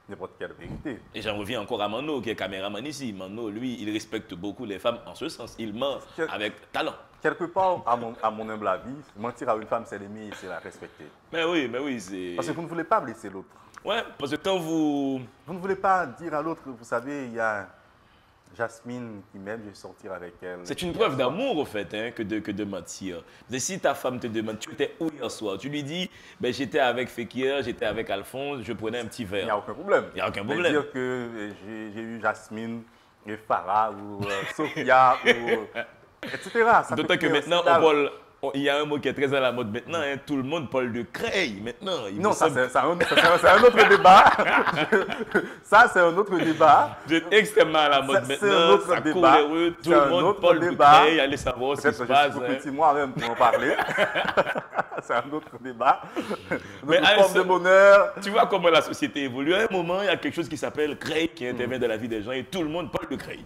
n'importe quelle vérité. Et j'en reviens encore à Mano, qui est caméraman ici. Mano, lui, il respecte beaucoup les femmes en ce sens. Il ment avec talent. Quelque part, à mon humble avis, mentir à une femme, c'est l'aimer et c'est la respecter. Mais oui, c'est... Parce que vous ne voulez pas blesser l'autre. Ouais, parce que quand vous... Vous ne voulez pas dire à l'autre, vous savez, il y a Jasmine qui m'aime, je vais sortir avec elle. C'est une preuve d'amour, au fait, hein, que de mentir. Mais si ta femme te demande, tu étais où hier soir? Tu lui dis, ben, j'étais avec Fekir, j'étais avec Alphonse, je prenais un petit Il n'y a verre. aucun problème. Il n'y a aucun Mais problème. dire que j'ai eu Jasmine et Farah ou Sophia ou etc. Ça D'autant peut que créer un maintenant, scandale. il y a un mot qui est très à la mode maintenant, hein, tout le monde parle de Creil maintenant. Il Non, me ça semble- c'est un autre débat. Ça c'est un autre débat. Vous êtes extrêmement à la mode C'est un maintenant, autre ça court débat. les rues, tout C'est le un monde autre parle de débat. Creil, allez savoir ce qui Peut-être se que je suis passe. trop hein. petit moi-même pour en parler. C'est un autre débat. Mais Notre à un forme de seul- bonheur. Tu vois comment la société évolue. À un moment, il y a quelque chose qui s'appelle Creil qui intervient dans la vie des gens et tout le monde parle de Creil.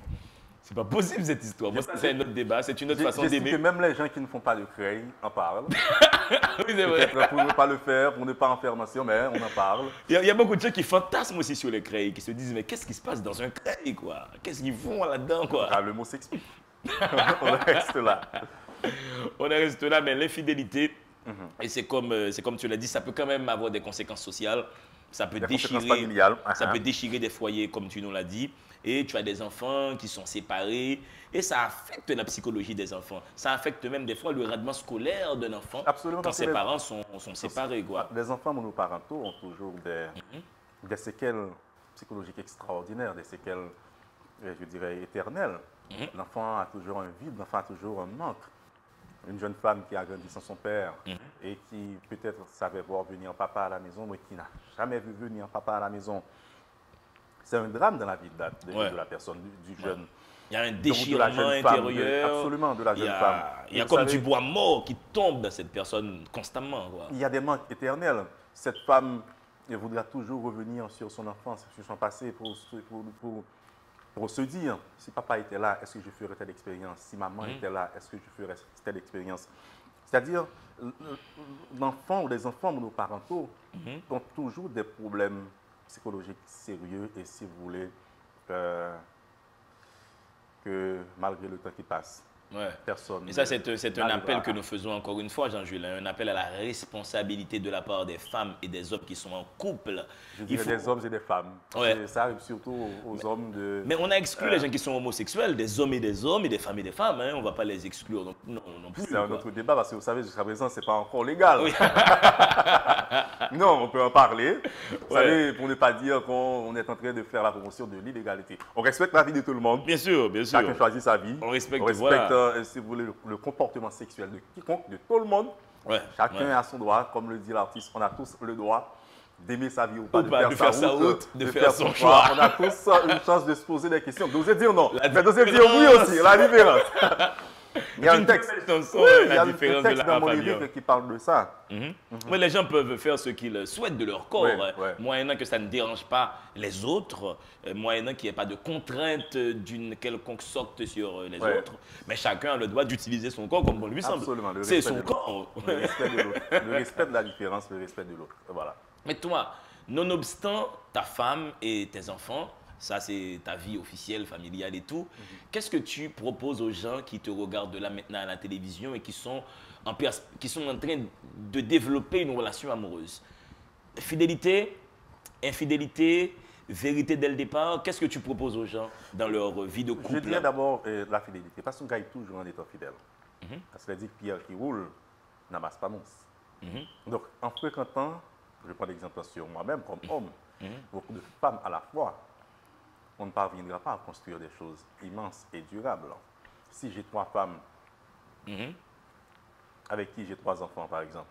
C'est pas possible cette histoire. Moi, ça, c'est un autre débat, c'est une autre façon J'estime que d'aimer. même les gens qui ne font pas de crédit en parlent. Oui, c'est vrai. Peut-être pour ne pas le faire, pour ne pas en faire mention, mais on en parle. Il y a beaucoup de gens qui fantasment aussi sur les Creil, qui se disent mais qu'est-ce qui se passe dans un Creil, quoi? Qu'est-ce qu'ils font là-dedans, quoi? Ah, le mot s'explique. On reste là. On en reste là, mais l'infidélité, et c'est comme tu l'as dit, ça peut quand même avoir des conséquences sociales. Ça peut Des conséquences déchirer, familiales. ça peut déchirer des foyers, comme tu nous l'as dit. et tu as des enfants qui sont séparés et ça affecte la psychologie des enfants. Ça affecte même des fois le rendement scolaire d'un enfant. Absolument, quand ses parents sont séparés. Quoi. Les enfants monoparentaux ont toujours des séquelles psychologiques extraordinaires, des séquelles, je dirais, éternelles. L'enfant a toujours un vide, l'enfant a toujours un manque. Une jeune femme qui a grandi sans son père et qui peut-être savait voir venir papa à la maison, mais qui n'a jamais vu venir papa à la maison. C'est un drame dans la vie de la personne, du jeune. Il y a un déchirement intérieur. Absolument, de la jeune femme. Il y a comme du bois mort qui tombe dans cette personne constamment. Quoi. Il y a des manques éternels. Cette femme voudra toujours revenir sur son enfance, sur son passé, pour se dire, si papa était là, est-ce que je ferais telle expérience? Si maman était là, est-ce que je ferais telle expérience? C'est-à-dire, l'enfant ou les enfants monoparentaux ont toujours des problèmes psychologiques sérieux et, si vous voulez, que malgré le temps qui passe, personne. Et ça, c'est un appel que nous faisons encore une fois, Jean-Jules, un appel à la responsabilité de la part des femmes et des hommes qui sont en couple. Je dirais des hommes et des femmes. Ça arrive surtout aux hommes de... Mais on a exclu les gens qui sont homosexuels, des hommes et des femmes et des femmes. Hein. On ne va pas les exclure non plus. C'est un autre débat parce que vous savez, jusqu'à présent, ce n'est pas encore légal. Oui. Non, on peut en parler. Vous savez, pour ne pas dire qu'on est en train de faire la promotion de l'illégalité. On respecte la vie de tout le monde. Bien sûr, bien sûr. Chacun choisit sa vie. On respecte si vous voulez, le comportement sexuel de quiconque, de tout le monde. Chacun a son droit, comme le dit l'artiste, on a tous le droit d'aimer sa vie ou pas, de faire sa route, de faire son choix. On a tous une chance de se poser des questions, d'oser dire non, mais d'oser dire oui aussi, la différence. Il y a un texte, dans mon livre qui parle de ça. Mais les gens peuvent faire ce qu'ils souhaitent de leur corps, moyennant que ça ne dérange pas les autres, moyennant qu'il n'y ait pas de contrainte d'une quelconque sorte sur les autres. Mais chacun a le droit d'utiliser son corps comme bon lui semble. Absolument. C'est son corps. Le respect de l'autre, le respect de la différence, le respect de l'autre. Voilà. Mais toi, nonobstant ta femme et tes enfants, ça c'est ta vie officielle, familiale et tout, qu'est-ce que tu proposes aux gens qui te regardent là maintenant à la télévision et qui sont en train de développer une relation amoureuse? Fidélité, infidélité, vérité dès le départ, qu'est-ce que tu proposes aux gens dans leur vie de couple? Je dirais d'abord la fidélité, parce qu'on gagne toujours en étant fidèle. Parce que dit que pierre qui roule n'amasse pas mousse. Donc en fréquentant, je prends l'exemple sur moi-même comme homme, beaucoup de femmes à la fois, on ne parviendra pas à construire des choses immenses et durables. Si j'ai 3 femmes avec qui j'ai 3 enfants, par exemple,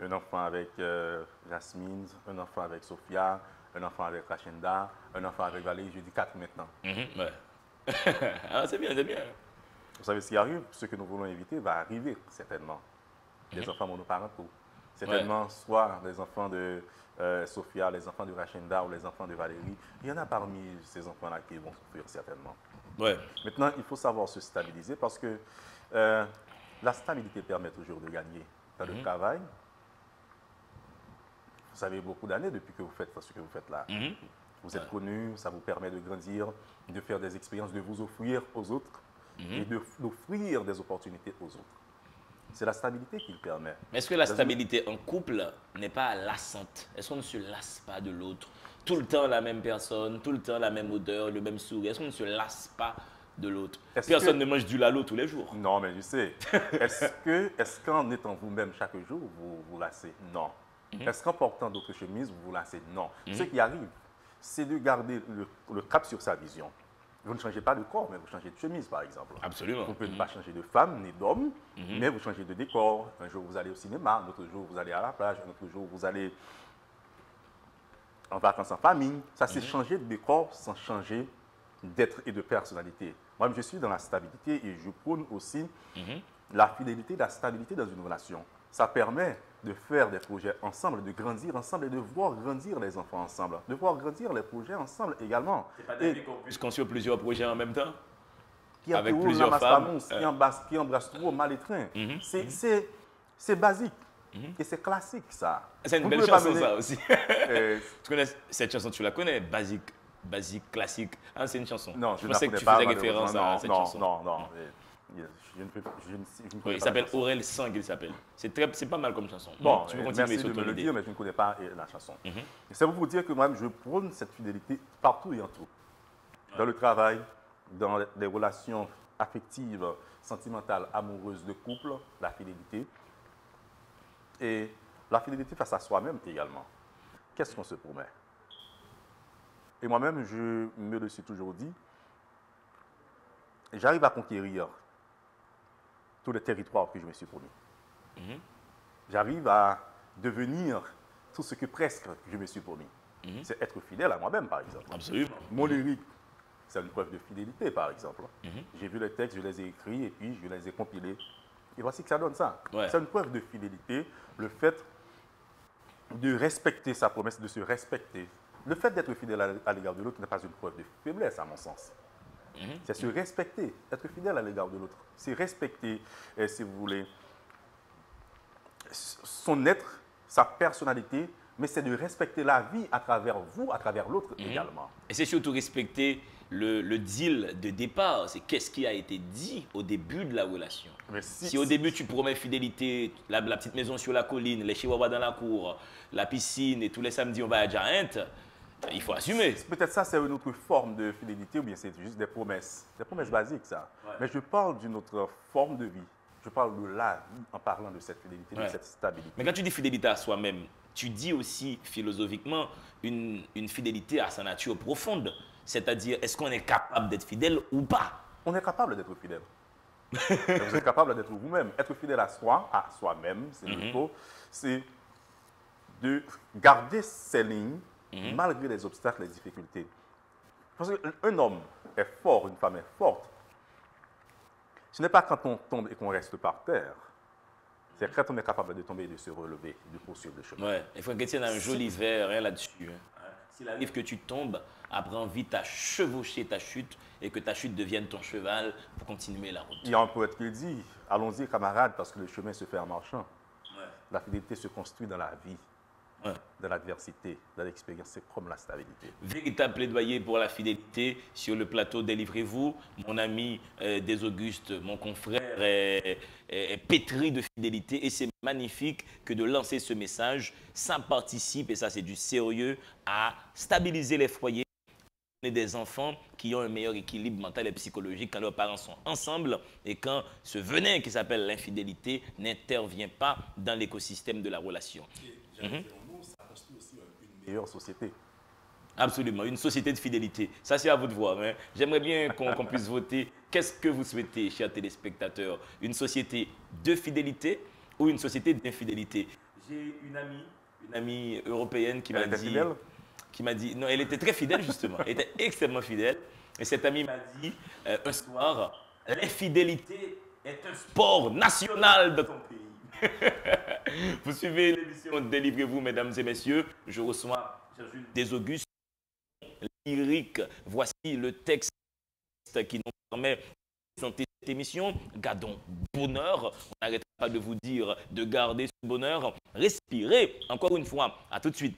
un enfant avec Jasmine, un enfant avec Sophia, un enfant avec Rachenda, un enfant avec Valérie, je dis 4 maintenant. Ah, c'est bien, c'est bien. Vous savez ce qui arrive? Ce que nous voulons éviter va arriver certainement. Des enfants monoparentaux. Certainement, soit les enfants de Sophia, les enfants de Rachenda ou les enfants de Valérie. Il y en a parmi ces enfants-là qui vont souffrir certainement. Maintenant, il faut savoir se stabiliser parce que la stabilité permet toujours de gagner dans le travail. Vous savez beaucoup d'années depuis que vous faites ce que vous faites là. Vous êtes connu, ça vous permet de grandir, de faire des expériences, de vous offrir aux autres et d'offrir des opportunités aux autres. C'est la stabilité qui le permet. Mais est-ce que la stabilité en couple n'est pas lassante? Est-ce qu'on ne se lasse pas de l'autre? Tout le temps la même personne, tout le temps la même odeur, le même sourire. Est-ce qu'on ne se lasse pas de l'autre? Personne ne mange du lalo tous les jours. Non, mais je sais. Est-ce qu'en étant vous-même chaque jour, vous vous lassez? Non. Est-ce qu'en portant d'autres chemises, vous vous lassez? Non. Ce qui arrive, c'est de garder le cap sur sa vision. Vous ne changez pas de corps, mais vous changez de chemise, par exemple. Absolument. Vous ne pouvez pas changer de femme ni d'homme, mais vous changez de décor. Un jour, vous allez au cinéma, un autre jour, vous allez à la plage, un autre jour, vous allez en vacances en famille. Ça, c'est changer de décor sans changer d'être et de personnalité. Moi, je suis dans la stabilité et je prône aussi la fidélité, la stabilité dans une relation. Ça permet de faire des projets ensemble, de grandir ensemble et de voir grandir les enfants ensemble, de voir grandir les projets ensemble également. C'est pas d'avis qu'on puisse construire plusieurs projets en même temps? Avec plusieurs femmes. Qui embrasse trop mal étreint. C'est basique. Et c'est classique, ça. C'est une belle chanson, ça aussi. Tu connais cette chanson, tu la connais? Basique, classique. Ah, c'est une chanson. Non, je pensais que tu faisais référence à cette chanson. Non. Il s'appelle Aurel Sang, il s'appelle. C'est pas mal comme chanson. Bon, tu peux continuer. Merci de me le dire, mais je ne connais pas la chanson. C'est pour vous dire que moi-même, je prône cette fidélité partout et en tout. dans le travail, dans les relations affectives, sentimentales, amoureuses de couple, la fidélité. Et la fidélité face à soi-même également. Qu'est-ce qu'on se promet? Et moi-même, je me le suis toujours dit, j'arrive à conquérir tous les territoires que je me suis promis. J'arrive à devenir tout ce que presque je me suis promis. C'est être fidèle à moi-même, par exemple. Absolument. Mon lyrique, c'est une preuve de fidélité, par exemple. J'ai vu les textes, je les ai écrits et puis je les ai compilés. Et voici que ça donne ça. Ouais. C'est une preuve de fidélité, le fait de respecter sa promesse, de se respecter. Le fait d'être fidèle à l'égard de l'autre n'est pas une preuve de faiblesse, à mon sens. C'est se respecter, être fidèle à l'égard de l'autre. C'est respecter, si vous voulez, son être, sa personnalité, mais c'est de respecter la vie à travers vous, à travers l'autre également. Et c'est surtout respecter le deal de départ. C'est qu'est-ce qui a été dit au début de la relation. Mais Si au début tu promets fidélité, la petite maison sur la colline, les chihuahuas dans la cour, la piscine et tous les samedis on va à Giant, il faut assumer. Peut-être ça, c'est une autre forme de fidélité ou bien c'est juste des promesses basiques, ça. Ouais. Mais je parle d'une autre forme de vie. Je parle de la vie en parlant de cette fidélité, de cette stabilité. Mais quand tu dis fidélité à soi-même, tu dis aussi philosophiquement une fidélité à sa nature profonde. C'est-à-dire, est-ce qu'on est capable d'être fidèle ou pas? On est capable d'être fidèle. Vous êtes capable d'être vous-même. Être fidèle à soi-même, c'est plutôt, c'est de garder ses lignes malgré les obstacles, les difficultés. Parce qu'un homme est fort, une femme est forte. Ce n'est pas quand on tombe et qu'on reste par terre. C'est quand on est capable de tomber et de se relever, de poursuivre le chemin. Ouais, il faut que tu aies un joli verre hein, là-dessus. Hein. S'il arrive que tu tombes, apprends vite à chevaucher ta chute et que ta chute devienne ton cheval pour continuer la route. Il y a un poète qui dit, allons-y camarades, parce que le chemin se fait en marchant. Ouais. La fidélité se construit dans la vie, Ouais. dans l'adversité, dans l'expérience, c'est comme la stabilité. Véritable plaidoyer pour la fidélité sur le plateau Délivrez-vous. Mon ami des Augustes, mon confrère, est pétri de fidélité et c'est magnifique que de lancer ce message. Ça participe, et ça c'est du sérieux, à stabiliser les foyers et des enfants qui ont un meilleur équilibre mental et psychologique quand leurs parents sont ensemble et quand ce venin qui s'appelle l'infidélité n'intervient pas dans l'écosystème de la relation. Une meilleure société. Absolument, une société de fidélité. Ça, c'est à vous de voir. Hein. J'aimerais bien qu'on puisse voter. Qu'est-ce que vous souhaitez, chers téléspectateurs? Une société de fidélité ou une société d'infidélité? J'ai une amie européenne qui m'a dit... Non, elle était très fidèle, justement. Elle était extrêmement fidèle. Et cette amie m'a dit, un soir, l'infidélité est un sport national de ton pays. Vous suivez l'émission Délivrez-vous, mesdames et messieurs. Je reçois des Augustes lyriques. Voici le texte qui nous permet de présenter cette émission. Gardons bonheur. On n'arrête pas de vous dire de garder ce bonheur. Respirez. Encore une fois. À tout de suite.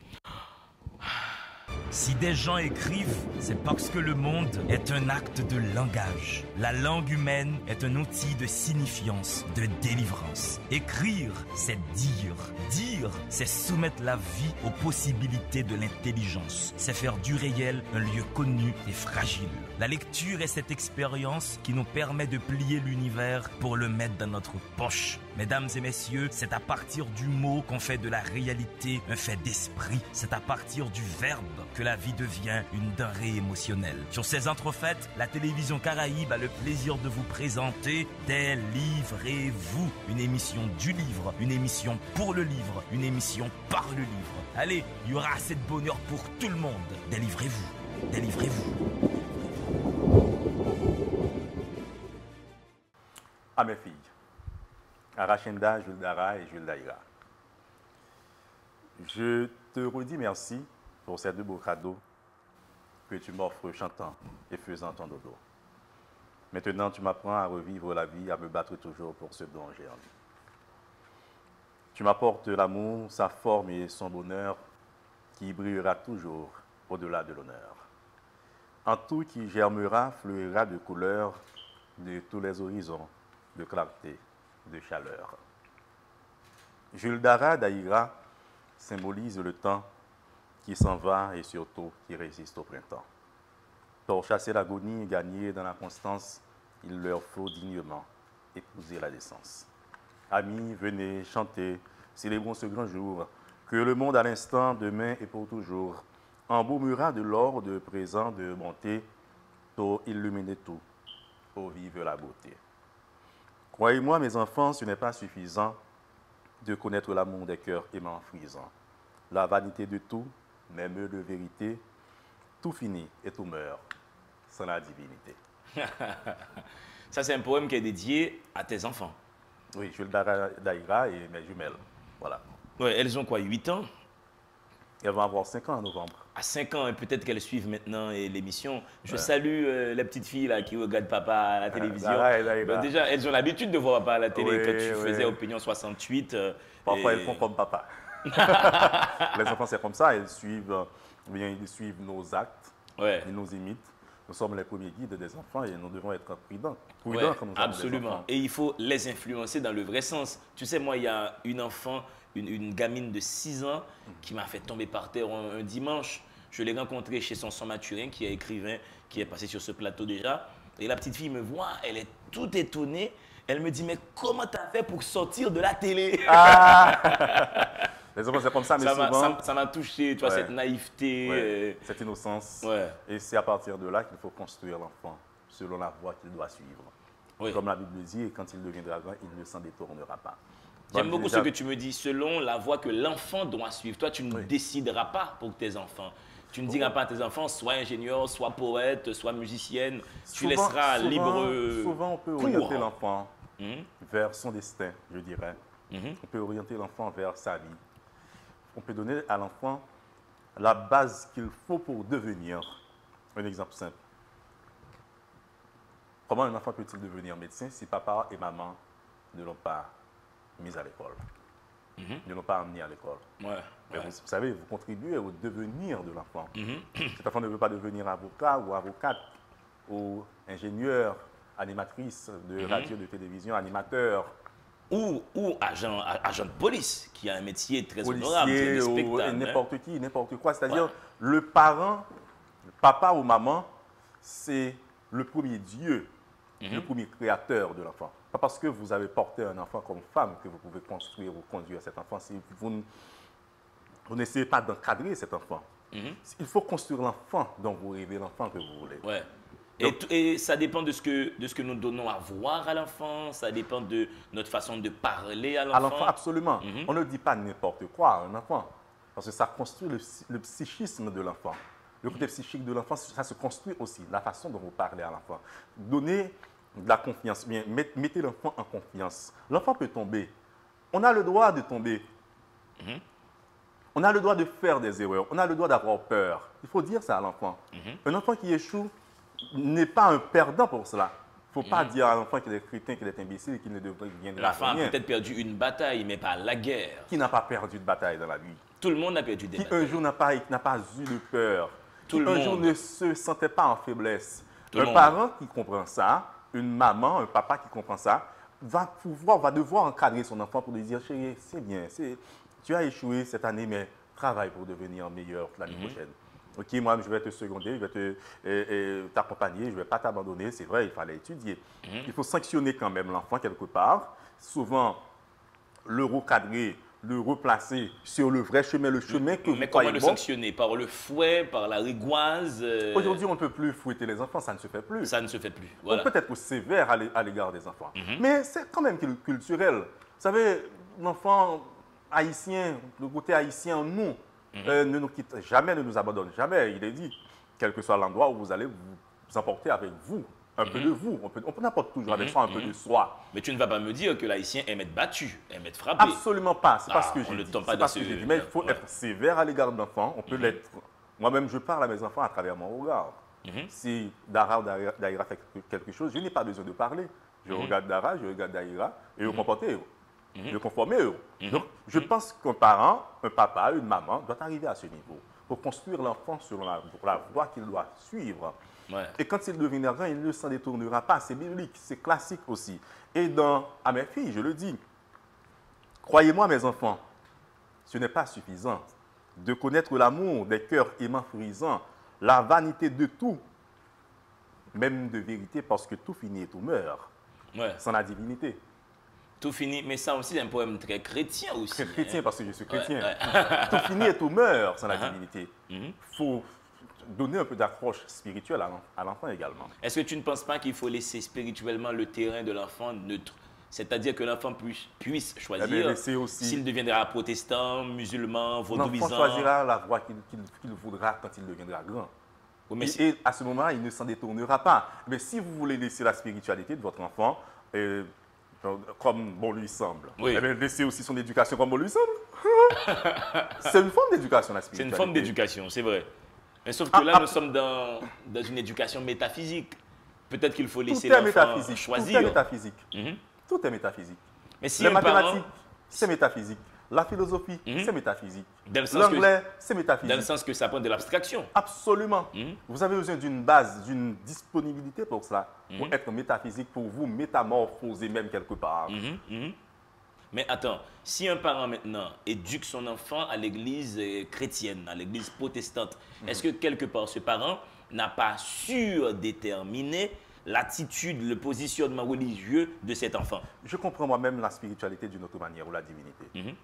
Si des gens écrivent, c'est parce que le monde est un acte de langage. La langue humaine est un outil de signifiance, de délivrance. Écrire, c'est dire. Dire, c'est soumettre la vie aux possibilités de l'intelligence. C'est faire du réel un lieu connu et fragile. La lecture est cette expérience qui nous permet de plier l'univers pour le mettre dans notre poche. Mesdames et messieurs, c'est à partir du mot qu'on fait de la réalité un fait d'esprit. C'est à partir du verbe que la vie devient une denrée émotionnelle. Sur ces entrefaites, la télévision Caraïbe a le plaisir de vous présenter Délivrez-vous, une émission du livre, une émission pour le livre, une émission par le livre. Allez, il y aura assez de bonheur pour tout le monde. Délivrez-vous, délivrez-vous. À mes filles, à Rachinda, Jules Dara et Jules Daïra. Je te redis merci pour ces deux beaux cadeaux que tu m'offres chantant et faisant ton dodo. Maintenant, tu m'apprends à revivre la vie, à me battre toujours pour ce dont j'ai envie. Tu m'apportes l'amour, sa forme et son bonheur qui brillera toujours au-delà de l'honneur. En tout qui germera, fleurira de couleurs de tous les horizons, de clarté, de chaleur. Jules Dara Daïra symbolise le temps qui s'en va et surtout qui résiste au printemps. Pour chasser l'agonie et gagner dans la constance, il leur faut dignement épouser la décence. Amis, venez, chantez, célébrons ce grand jour, que le monde à l'instant, demain et pour toujours, embaumera de l'or, de présent, de bonté, pour illuminer tout, pour vivre la beauté. Croyez-moi, mes enfants, ce n'est pas suffisant de connaître l'amour des cœurs aimants frisants. La vanité de tout, même de vérité, tout finit et tout meurt sans la divinité. Ça, c'est un poème qui est dédié à tes enfants. Oui, Jules Daïra et mes jumelles. Voilà. Ouais, elles ont quoi, 8 ans? Elles vont avoir 5 ans en novembre. À 5 ans, et peut-être qu'elles suivent maintenant l'émission. Je salue les petites filles là, qui regardent papa à la télévision. Ben, déjà, elles ont l'habitude de voir papa à la télé. Quand tu faisais Opinion 68. Parfois, elles font comme papa. Les enfants, c'est comme ça. Ils suivent nos actes, ils nous imitent. Nous sommes les premiers guides des enfants et nous devons être prudents quand nous avons absolument. des enfants. Et il faut les influencer dans le vrai sens. Tu sais, moi, il y a une enfant, une gamine de 6 ans qui m'a fait tomber par terre un dimanche. Je l'ai rencontrée chez son Mathurin, qui est écrivain, qui est passé sur ce plateau déjà. Et la petite fille me voit, elle est toute étonnée. Elle me dit, mais comment tu as fait pour sortir de la télé? Les enfants, c'est comme ça, mais souvent... Ça m'a touché, tu vois, cette naïveté. Cette innocence. Et c'est à partir de là qu'il faut construire l'enfant, selon la voie qu'il doit suivre. Comme la Bible dit, et quand il deviendra grand, il ne s'en détournera pas. J'aime beaucoup ce que tu me dis, selon la voie que l'enfant doit suivre. Toi, tu ne décideras pas pour tes enfants. Tu ne diras pas à tes enfants, sois ingénieur, sois poète, sois musicienne. Tu laisseras libre Souvent, on peut orienter l'enfant vers son destin, je dirais. On peut orienter l'enfant vers sa vie. On peut donner à l'enfant la base qu'il faut pour devenir. Un exemple simple. Comment un enfant peut-il devenir médecin si papa et maman ne l'ont pas mis à l'école, ne l'ont pas amené à l'école? Vous savez, vous contribuez au devenir de l'enfant. Cet enfant ne veut pas devenir avocat ou avocate ou ingénieur, animatrice de radio, de télévision, animateur. Ou agent de police, qui a un métier très honorable, très respectable. N'importe qui, n'importe quoi. C'est-à-dire, le parent, papa ou maman, c'est le premier Dieu, le premier créateur de l'enfant. Pas parce que vous avez porté un enfant comme femme que vous pouvez construire ou conduire cet enfant. Si vous n'essayez pas d'encadrer cet enfant. Il faut construire l'enfant dont vous rêvez, l'enfant que vous voulez. Donc, et ça dépend de ce que nous donnons à voir à l'enfant, ça dépend de notre façon de parler à l'enfant. À l'enfant, absolument. On ne dit pas n'importe quoi à un enfant, parce que ça construit le psychisme de l'enfant. Le côté psychique de l'enfant, ça se construit aussi, la façon dont vous parlez à l'enfant. Donnez de la confiance, bien, mettez l'enfant en confiance. L'enfant peut tomber. On a le droit de tomber. On a le droit de faire des erreurs. On a le droit d'avoir peur. Il faut dire ça à l'enfant. Un enfant qui échoue n'est pas un perdant pour cela. Il ne faut pas dire à l'enfant qu'il est crétin, qu'il est imbécile, qu'il ne devrait rien de l'enfant a peut-être perdu une bataille, mais pas la guerre. Qui n'a pas perdu de bataille dans la vie? Tout le monde a perdu des batailles. Qui un jour n'a pas eu de peur? Qui un jour ne se sentait pas en faiblesse? Un parent qui comprend ça, une maman, un papa qui comprend ça, va devoir encadrer son enfant pour lui dire, chérie, c'est bien, tu as échoué cette année, mais travaille pour devenir meilleur l'année prochaine. Ok, moi, je vais te seconder, je vais t'accompagner, je ne vais pas t'abandonner. C'est vrai, il fallait étudier. Il faut sanctionner quand même l'enfant quelque part. Souvent, le recadrer, le replacer sur le vrai chemin, le chemin que vous croyez bon. Mais comment le sanctionner? Par le fouet, par la rigoise? Aujourd'hui, on ne peut plus fouetter les enfants, ça ne se fait plus. Ça ne se fait plus, voilà. On peut être sévère à l'égard des enfants. Mais c'est quand même culturel. Vous savez, l'enfant haïtien, le côté haïtien en nous, ne nous quitte jamais, ne nous abandonne jamais. Il est dit, quel que soit l'endroit où vous allez, vous emporter avec vous un peu de vous. On peut apporter toujours avec soi un peu de soi. Mais tu ne vas pas me dire que l'haïtien aime être battu, aime être frappé. Absolument pas. C'est pas ce que j'ai dit. C'est pas ce que j'ai dit. Mais il faut être sévère à l'égard de l'enfant. On peut l'être. Moi-même, je parle à mes enfants à travers mon regard. Si Dara ou Daïra fait quelque chose, je n'ai pas besoin de parler. Je regarde Dara, je regarde Daïra et je comporter. De conformer eux. Donc, je pense qu'un parent, un papa, une maman doit arriver à ce niveau pour construire l'enfant selon la voie qu'il doit suivre. Et quand il deviendra grand, il ne s'en détournera pas. C'est biblique, c'est classique aussi. Et à mes filles, je le dis, croyez-moi mes enfants, ce n'est pas suffisant de connaître l'amour des cœurs aimants frisants, la vanité de tout, même de vérité, parce que tout finit et tout meurt, Ouais. sans la divinité. Tout finit, mais ça aussi c'est un poème très chrétien aussi. Très chrétien, parce que je suis chrétien. Ouais. Tout finit et tout meurt sans la Uh-huh. divinité. Il faut donner un peu d'accroche spirituelle à l'enfant également. Est-ce que tu ne penses pas qu'il faut laisser spirituellement le terrain de l'enfant neutre? C'est-à-dire que l'enfant puisse Eh bien, choisir laissez aussi- s'il deviendra protestant, musulman, L'enfant vaudouisant. choisira la voie qu'il voudra quand il deviendra grand. Oui, mais Et à ce moment-là, il ne s'en détournera pas. Mais si vous voulez laisser la spiritualité de votre enfant comme bon lui semble, Oui. eh bien, laissez aussi son éducation comme bon lui semble. C'est une forme d'éducation, la c'est spiritualité. une forme d'éducation, c'est vrai. Mais sauf que Ah, là, ah. nous sommes dans une éducation métaphysique. Peut-être qu'il faut Tout laisser est l'enfant métaphysique. Tout est choisir. métaphysique. Mhm. Tout est métaphysique. Mais si Les un parent, mathématiques, c'est métaphysique. La philosophie, c'est métaphysique. dans le sens que- L'anglais, c'est dans le métaphysique. sens que ça prend de l'abstraction. Absolument. Mhm. Vous avez besoin d'une base, d'une disponibilité pour cela, pour être métaphysique, pour vous métamorphoser même quelque part. Mhm, mhm. Mais attends, si un parent maintenant éduque son enfant à l'église chrétienne, à l'église protestante, est-ce que quelque part ce parent n'a pas surdéterminé l'attitude, le positionnement religieux de cet enfant? Je comprends moi-même la spiritualité d'une autre manière, ou la divinité. Mhm.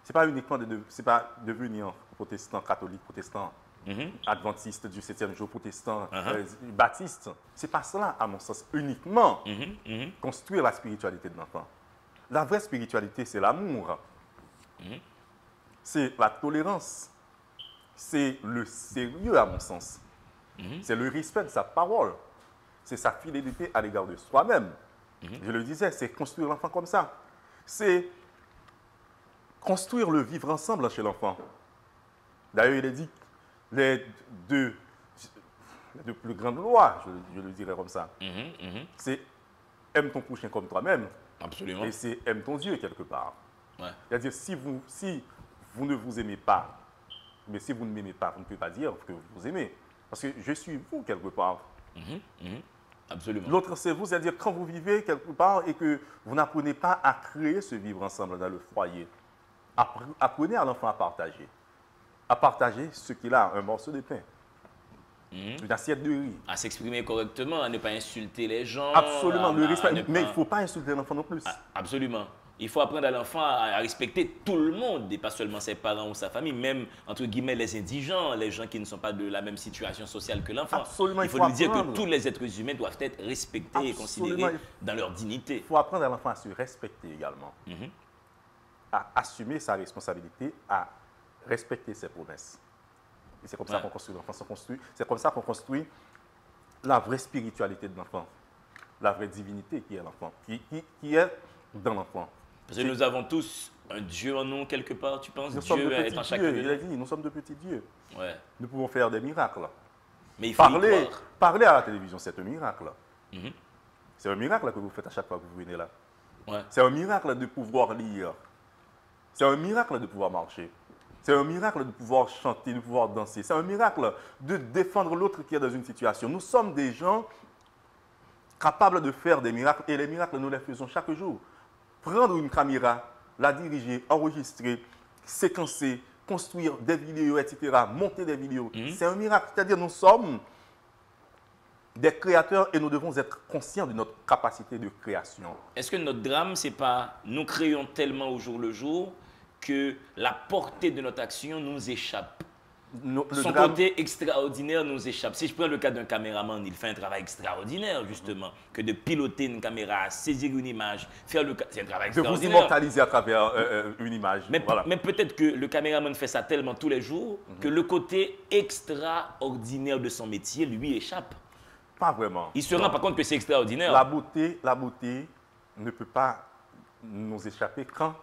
C'est pas uniquement c'est pas devenir protestant, catholique, protestant, Mhm. adventiste du 7e jour, protestant, Uh-huh. baptiste. C'est pas cela, à mon sens, uniquement Mhm, mhm. construire la spiritualité de l'enfant. La vraie spiritualité, c'est l'amour, c'est la tolérance, c'est le sérieux, à mon sens. C'est le respect de sa parole, c'est sa fidélité à l'égard de soi-même. Je le disais, c'est construire l'enfant comme ça. C'est construire le vivre ensemble chez l'enfant. D'ailleurs, il est dit les deux plus grandes lois, je le dirais comme ça, Mhm, mhm. c'est aime ton prochain comme toi-même Absolument. et c'est aime ton Dieu quelque part. Ouais. C'est-à-dire, si vous ne vous aimez pas, mais si vous ne m'aimez pas, vous ne pouvez pas dire que vous aimez. Parce que je suis vous quelque part. Mhm, mhm. Absolument. L'autre, c'est vous, c'est-à-dire quand vous vivez quelque part et que vous n'apprenez pas à créer ce vivre ensemble dans le foyer, apprenez à l'enfant à partager ce qu'il a, un morceau de pain, une assiette de riz. À s'exprimer correctement, à ne pas insulter les gens. Absolument, le à respect. ne Mais il pas- ne faut pas insulter l'enfant non plus. Absolument. Il faut apprendre à l'enfant à respecter tout le monde, et pas seulement ses parents ou sa famille, même, entre guillemets, les indigents, les gens qui ne sont pas de la même situation sociale que l'enfant. Absolument, Il faut il faut lui dire que apprendre. tous les êtres humains doivent être respectés et Absolument, considérés dans leur dignité. Il faut apprendre à l'enfant à se respecter également, à assumer sa responsabilité, à respecter ses promesses. Et c'est comme ça Ouais. qu'on construit l'enfant. C'est comme ça qu'on construit la vraie spiritualité de l'enfant, la vraie divinité qui est l'enfant, qui est dans l'enfant. Parce que nous avons tous un Dieu en nous quelque part, tu penses? Nous sommes de Dieu est en petits chacun dieux, de il a nous. dit, nous sommes de petits dieux. Ouais. Nous pouvons faire des miracles. Mais il faut y Parler, croire. parler à la télévision, c'est un miracle. Mhm. C'est un miracle que vous faites à chaque fois que vous venez là. Ouais. C'est un miracle de pouvoir lire. C'est un miracle de pouvoir marcher. C'est un miracle de pouvoir chanter, de pouvoir danser. C'est un miracle de défendre l'autre qui est dans une situation. Nous sommes des gens capables de faire des miracles et les miracles, nous les faisons chaque jour. Prendre une caméra, la diriger, enregistrer, séquencer, construire des vidéos, etc., monter des vidéos, c'est un miracle. C'est-à-dire nous sommes des créateurs et nous devons être conscients de notre capacité de création. Est-ce que notre drame, c'est pas nous créons tellement au jour le jour que la portée de notre action nous échappe? Le Son drame- côté extraordinaire nous échappe. Si je prends le cas d'un caméraman, il fait un travail extraordinaire, justement, que de piloter une caméra, saisir une image, c'est un travail de vous extraordinaire. immortaliser à travers une image. Mais, Voilà. mais peut-être que le caméraman fait ça tellement tous les jours que le côté extraordinaire de son métier lui échappe. Pas vraiment. Il se Non. rend pas compte que c'est extraordinaire. La beauté ne peut pas nous échapper quand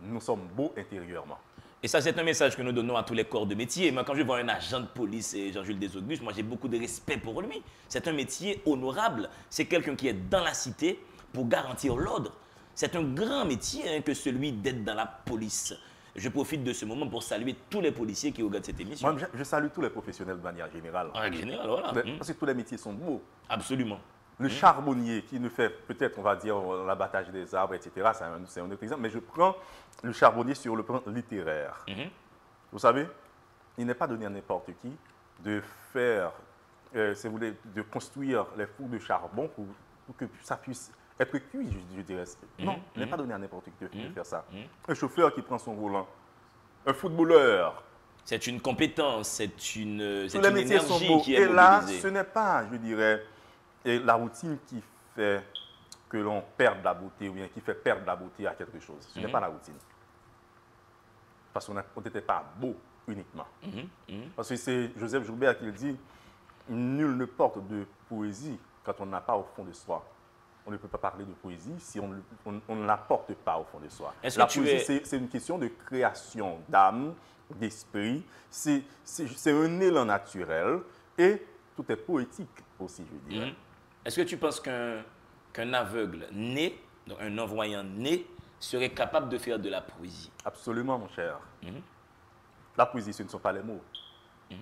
nous sommes beaux intérieurement. Et ça, c'est un message que nous donnons à tous les corps de métier. Moi, quand je vois un agent de police, Jean-Jules Desauguste, moi, j'ai beaucoup de respect pour lui. C'est un métier honorable. C'est quelqu'un qui est dans la cité pour garantir l'ordre. C'est un grand métier que celui d'être dans la police. Je profite de ce moment pour saluer tous les policiers qui regardent cette émission. Moi, je salue tous les professionnels de manière générale. En règle générale, voilà. Parce que tous les métiers sont beaux. Absolument. Le charbonnier qui nous fait peut-être, on va dire, l'abattage des arbres, etc., c'est un autre exemple. Mais je prends le charbonnier sur le plan littéraire. Vous savez, il n'est pas donné à n'importe qui de faire de construire les fours de charbon pour que ça puisse être cuit, je dirais. Non, il n'est pas donné à n'importe qui de faire ça. Un chauffeur qui prend son volant, un footballeur. C'est une compétence, c'est une métiers sont énergie beaux. qui est Et là, mobilisée. ce n'est pas, je dirais, la routine qui fait que l'on perde la beauté ou bien qui fait perdre la beauté à quelque chose. Ce n'est pas la routine. Parce qu'on n'était pas beau uniquement. Parce que c'est Joseph Joubert qui le dit, nul ne porte de poésie quand on n'a pas au fond de soi. On ne peut pas parler de poésie si on ne la porte pas au fond de soi. La poésie, c'est une question de création d'âme, d'esprit. C'est un élan naturel et tout est poétique aussi, je dirais. Est-ce que tu penses qu'un aveugle né, donc un non-voyant né, serait capable de faire de la poésie? Absolument, mon cher. La poésie, ce ne sont pas les mots.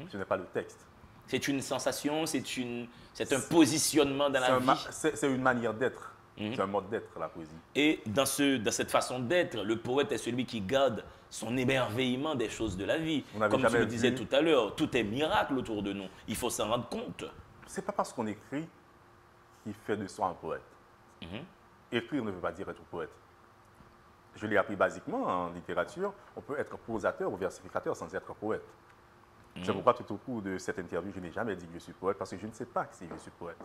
Ce n'est pas le texte. C'est une sensation, c'est un positionnement dans la vie. C'est une manière d'être. C'est un mode d'être, la poésie. Et dans cette façon d'être, le poète est celui qui garde son émerveillement des choses de la vie. Comme tu le disais tout à l'heure, tout est miracle autour de nous. Il faut s'en rendre compte. Ce n'est pas parce qu'on écrit qu'il fait de soi un poète. Écrire ne veut pas dire être poète. Je l'ai appris basiquement en littérature. On peut être prosateur ou versificateur sans être poète. C'est pourquoi tout au cours de cette interview, je n'ai jamais dit que je suis poète parce que je ne sais pas si je suis poète.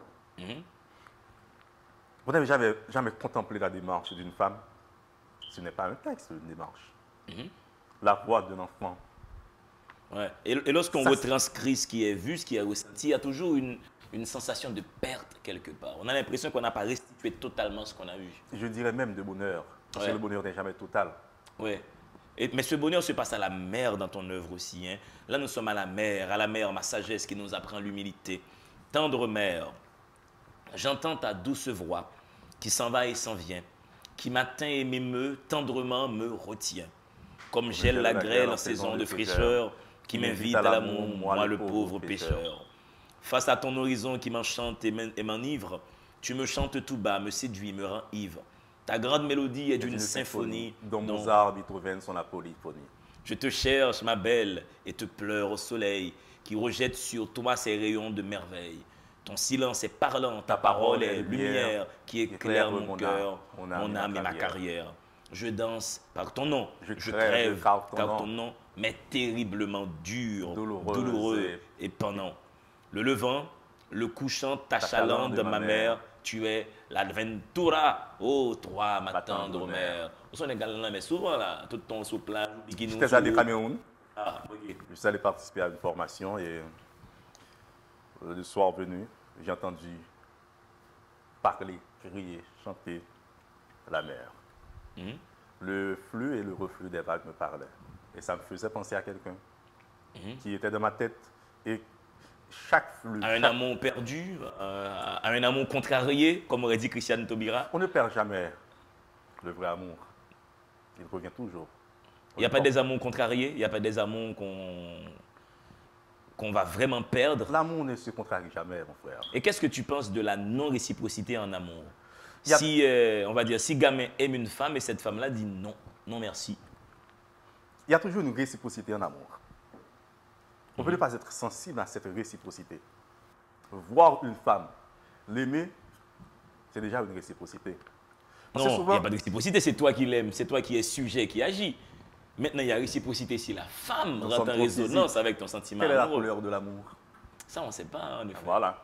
Vous n'avez jamais contemplé la démarche d'une femme? Ce n'est pas un texte, une démarche. La voix d'un enfant. Ouais. Et lorsqu'on retranscrit ce qui est vu, ce qui est ressenti, il y a toujours une sensation de perte quelque part. On a l'impression qu'on n'a pas restitué totalement ce qu'on a vu. Je dirais même de bonheur. Parce que le bonheur n'est jamais total. Oui. Mais ce bonheur se passe à la mer dans ton œuvre aussi. Hein. Là, nous sommes à la mer, ma sagesse qui nous apprend l'humilité. Tendre mer, j'entends ta douce voix qui s'en va et s'en vient, qui m'atteint et m'émeut, tendrement me retient. Comme gèle la grêle en saison de fraîcheur, qui m'invite à l'amour, moi le pauvre pécheur. Face à ton horizon qui m'enchante et m'enivre, tu me chantes tout bas, me séduis, me rend ivre. Ta grande mélodie est d'une symphonie dont Mozart, Beethoven sont la polyphonie. Je te cherche, ma belle, et te pleure au soleil, qui rejette sur toi ses rayons de merveille. Ton silence est parlant, ta parole est lumière, qui éclaire mon cœur, mon âme et ma carrière. Je danse par ton nom, je crève car ton nom m'est terriblement dur, douloureux et pendant. Le levant, le couchant, ta chaland de ma mère, tu es l'Adventura, oh toi, ma tendre mère. Au Sénégal, mais souvent, là, tout ton sous plage, j'étais allé au Cameroun. Okay. Je suis allé participer à une formation et le soir venu, j'ai entendu parler, crier, chanter la mer. Le flux et le reflux des vagues me parlaient. Et ça me faisait penser à quelqu'un qui était dans ma tête. Et chaque flux... À un amour perdu, à un amour contrarié, comme aurait dit Christiane Taubira. On ne perd jamais le vrai amour. Il revient toujours. Il n'y a pas des amours contrariés, il n'y a pas des amours qu'on va vraiment perdre. L'amour ne se contrarie jamais, mon frère. Et qu'est-ce que tu penses de la non-réciprocité en amour? Si, on va dire, si gamin aime une femme et cette femme-là dit non, non merci. Il y a toujours une réciprocité en amour. On peut ne pas être sensible à cette réciprocité. Voir une femme, l'aimer, c'est déjà une réciprocité. Parce non, il n'y a pas de réciprocité, c'est toi qui l'aimes, c'est toi qui es sujet, qui agit. Maintenant, il y a réciprocité si la femme rentre en résonance avec ton sentiment amoureux. Quelle est la couleur de l'amour? Ça, on ne sait pas. En effet. Voilà.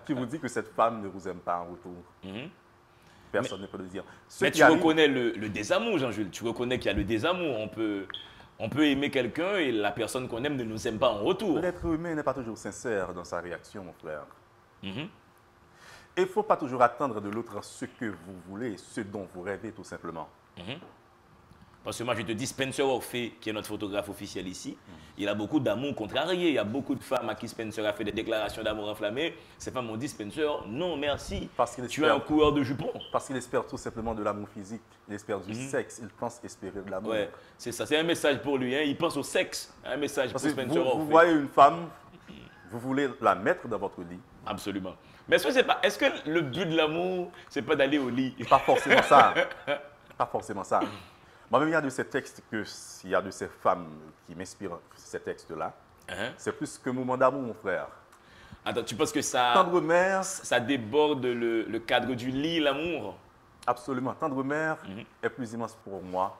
Qui vous dit que cette femme ne vous aime pas en retour? Personne ne peut le dire. Mais tu reconnais le désamour, Jean-Jules. Tu reconnais qu'il y a le désamour. On peut aimer quelqu'un et la personne qu'on aime ne nous aime pas en retour. L'être humain n'est pas toujours sincère dans sa réaction, mon frère. Et il ne faut pas toujours attendre de l'autre ce que vous voulez, ce dont vous rêvez, tout simplement. Parce que moi, je te dis, Spencer Orphée, qui est notre photographe officiel ici, il a beaucoup d'amour contrarié. Il y a beaucoup de femmes à qui Spencer a fait des déclarations d'amour enflammées. Ces femmes m'ont dit, Spencer, non, merci. Tu es un coureur de jupons. Parce qu'il espère tout simplement de l'amour physique. Il espère du sexe. Il pense espérer de l'amour. Ouais, c'est ça. C'est un message pour lui. Hein. Il pense au sexe. Un message pour Spencer Orphée. Vous voyez une femme, vous voulez la mettre dans votre lit. Absolument. Mais est-ce que le but de l'amour, c'est pas d'aller au lit? Pas forcément ça. Pas forcément ça. Moi-même, il y a de ces textes, il y a de ces femmes qui m'inspirent ces textes-là. C'est plus qu'un moment d'amour, mon frère. Attends, tu penses que ça, Tendre mère, ça déborde le cadre du lit, l'amour? absolument. Tendre mère est plus immense pour moi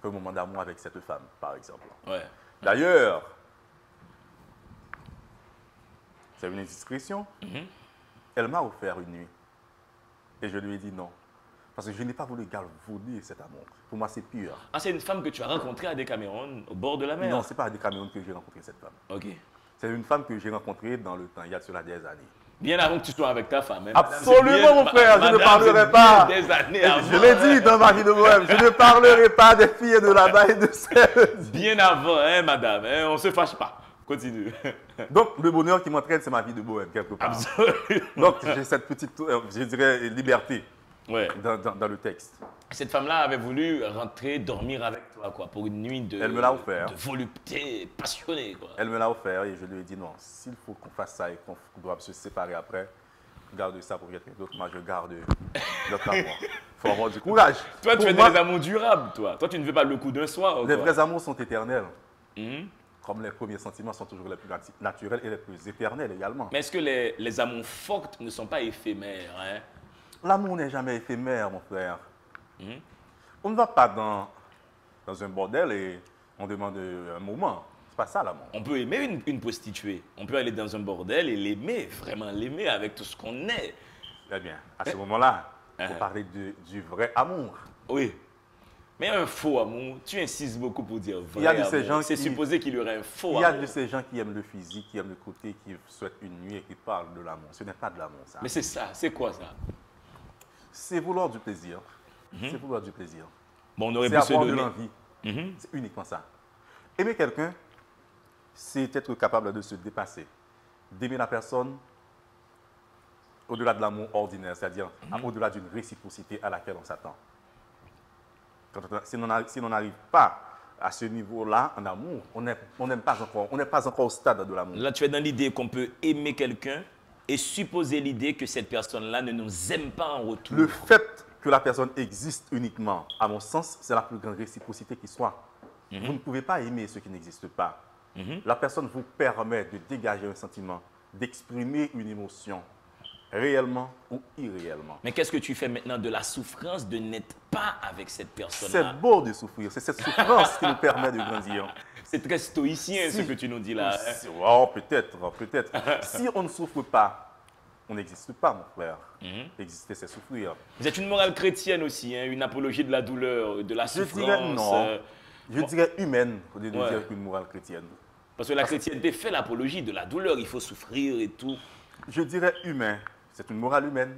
qu'un moment d'amour avec cette femme, par exemple. Ouais. D'ailleurs, c'est une indiscrétion. Elle m'a offert une nuit. Et je lui ai dit non. Parce que je n'ai pas voulu galvauder cet amour. Pour moi, c'est pur. Ah, c'est une femme que tu as rencontrée à Décameron, au bord de la mer? Non, ce n'est pas à Décameron que j'ai rencontré cette femme. Ok. C'est une femme que j'ai rencontrée dans le temps, il y a cela des années. Bien avant que tu sois avec ta femme. Hein, Absolument, mon frère, je ne parlerai pas. Des années avant. Je l'ai dit dans ma vie de bohème, je ne parlerai pas des filles de là-bas et de celles. Bien avant, hein, madame. Hein, on ne se fâche pas. Continue. Donc, le bonheur qui m'entraîne, c'est ma vie de bohème, quelque part. Absolument. Donc, j'ai cette petite, je dirais, liberté Ouais. dans le texte. Cette femme-là avait voulu rentrer dormir avec toi, quoi, pour une nuit Elle me l'a offert. de volupté passionnée, quoi. Elle me l'a offert et je lui ai dit non, s'il faut qu'on fasse ça et qu'on doit se séparer après, garde ça pour quelqu'un d'autre. Moi, je garde notre amour. Il faut avoir du courage. Toi, tu Pour es moi, des amours durables, toi. Toi, tu ne veux pas le coup d'un soir, les quoi. vrais amours sont éternels. Mhm. Comme les premiers sentiments sont toujours les plus naturels et les plus éternels également. Mais est-ce que les amours fortes ne sont pas éphémères, hein? L'amour n'est jamais éphémère, mon frère. Mhm. On ne va pas dans un bordel et on demande un moment. C'est pas ça l'amour. On peut aimer une prostituée. On peut aller dans un bordel et l'aimer, vraiment l'aimer avec tout ce qu'on est. Eh bien, à ce moment-là, il faut Uh-huh. parler du vrai amour. Oui. Mais un faux amour, tu insistes beaucoup pour dire vrai Il y a de ces amour. gens C'est qui- supposé qu'il y aurait un faux Il y a amour. de ces gens qui aiment le physique, qui aiment le côté, qui souhaitent une nuit et qui parlent de l'amour. Ce n'est pas de l'amour, ça. Mais c'est ça, c'est quoi ça? C'est vouloir du plaisir. C'est vouloir du plaisir. Bon, on aurait C'est pu se avoir de donner. l'envie. Mhm. C'est uniquement ça. Aimer quelqu'un, c'est être capable de se dépasser. D'aimer la personne au-delà de l'amour ordinaire, c'est-à-dire au-delà d'une réciprocité à laquelle on s'attend. Si on n'arrive pas à ce niveau-là en amour, on n'est pas encore au stade de l'amour. Là, tu es dans l'idée qu'on peut aimer quelqu'un et supposer l'idée que cette personne-là ne nous aime pas en retour. Le fait que la personne existe uniquement, à mon sens, c'est la plus grande réciprocité qui soit. Vous ne pouvez pas aimer ce qui n'existe pas. La personne vous permet de dégager un sentiment, d'exprimer une émotion, réellement ou irréellement. Mais qu'est-ce que tu fais maintenant de la souffrance de n'être pas avec cette C'est personne-là? beau de souffrir, c'est cette souffrance qui nous permet de grandir. C'est très stoïcien ce que tu nous dis là. hein. Oh, peut-être, peut-être. Si on ne souffre pas, on n'existe pas, mon frère. Exister, c'est souffrir. Vous êtes une morale chrétienne aussi, hein, une apologie de la douleur, de la Je souffrance. dirais non. Je dirais humaine, au lieu de Ouais. dire qu'une morale chrétienne. Parce que la chrétienté fait l'apologie de la douleur, il faut souffrir et tout. Je dirais humain. C'est une morale humaine.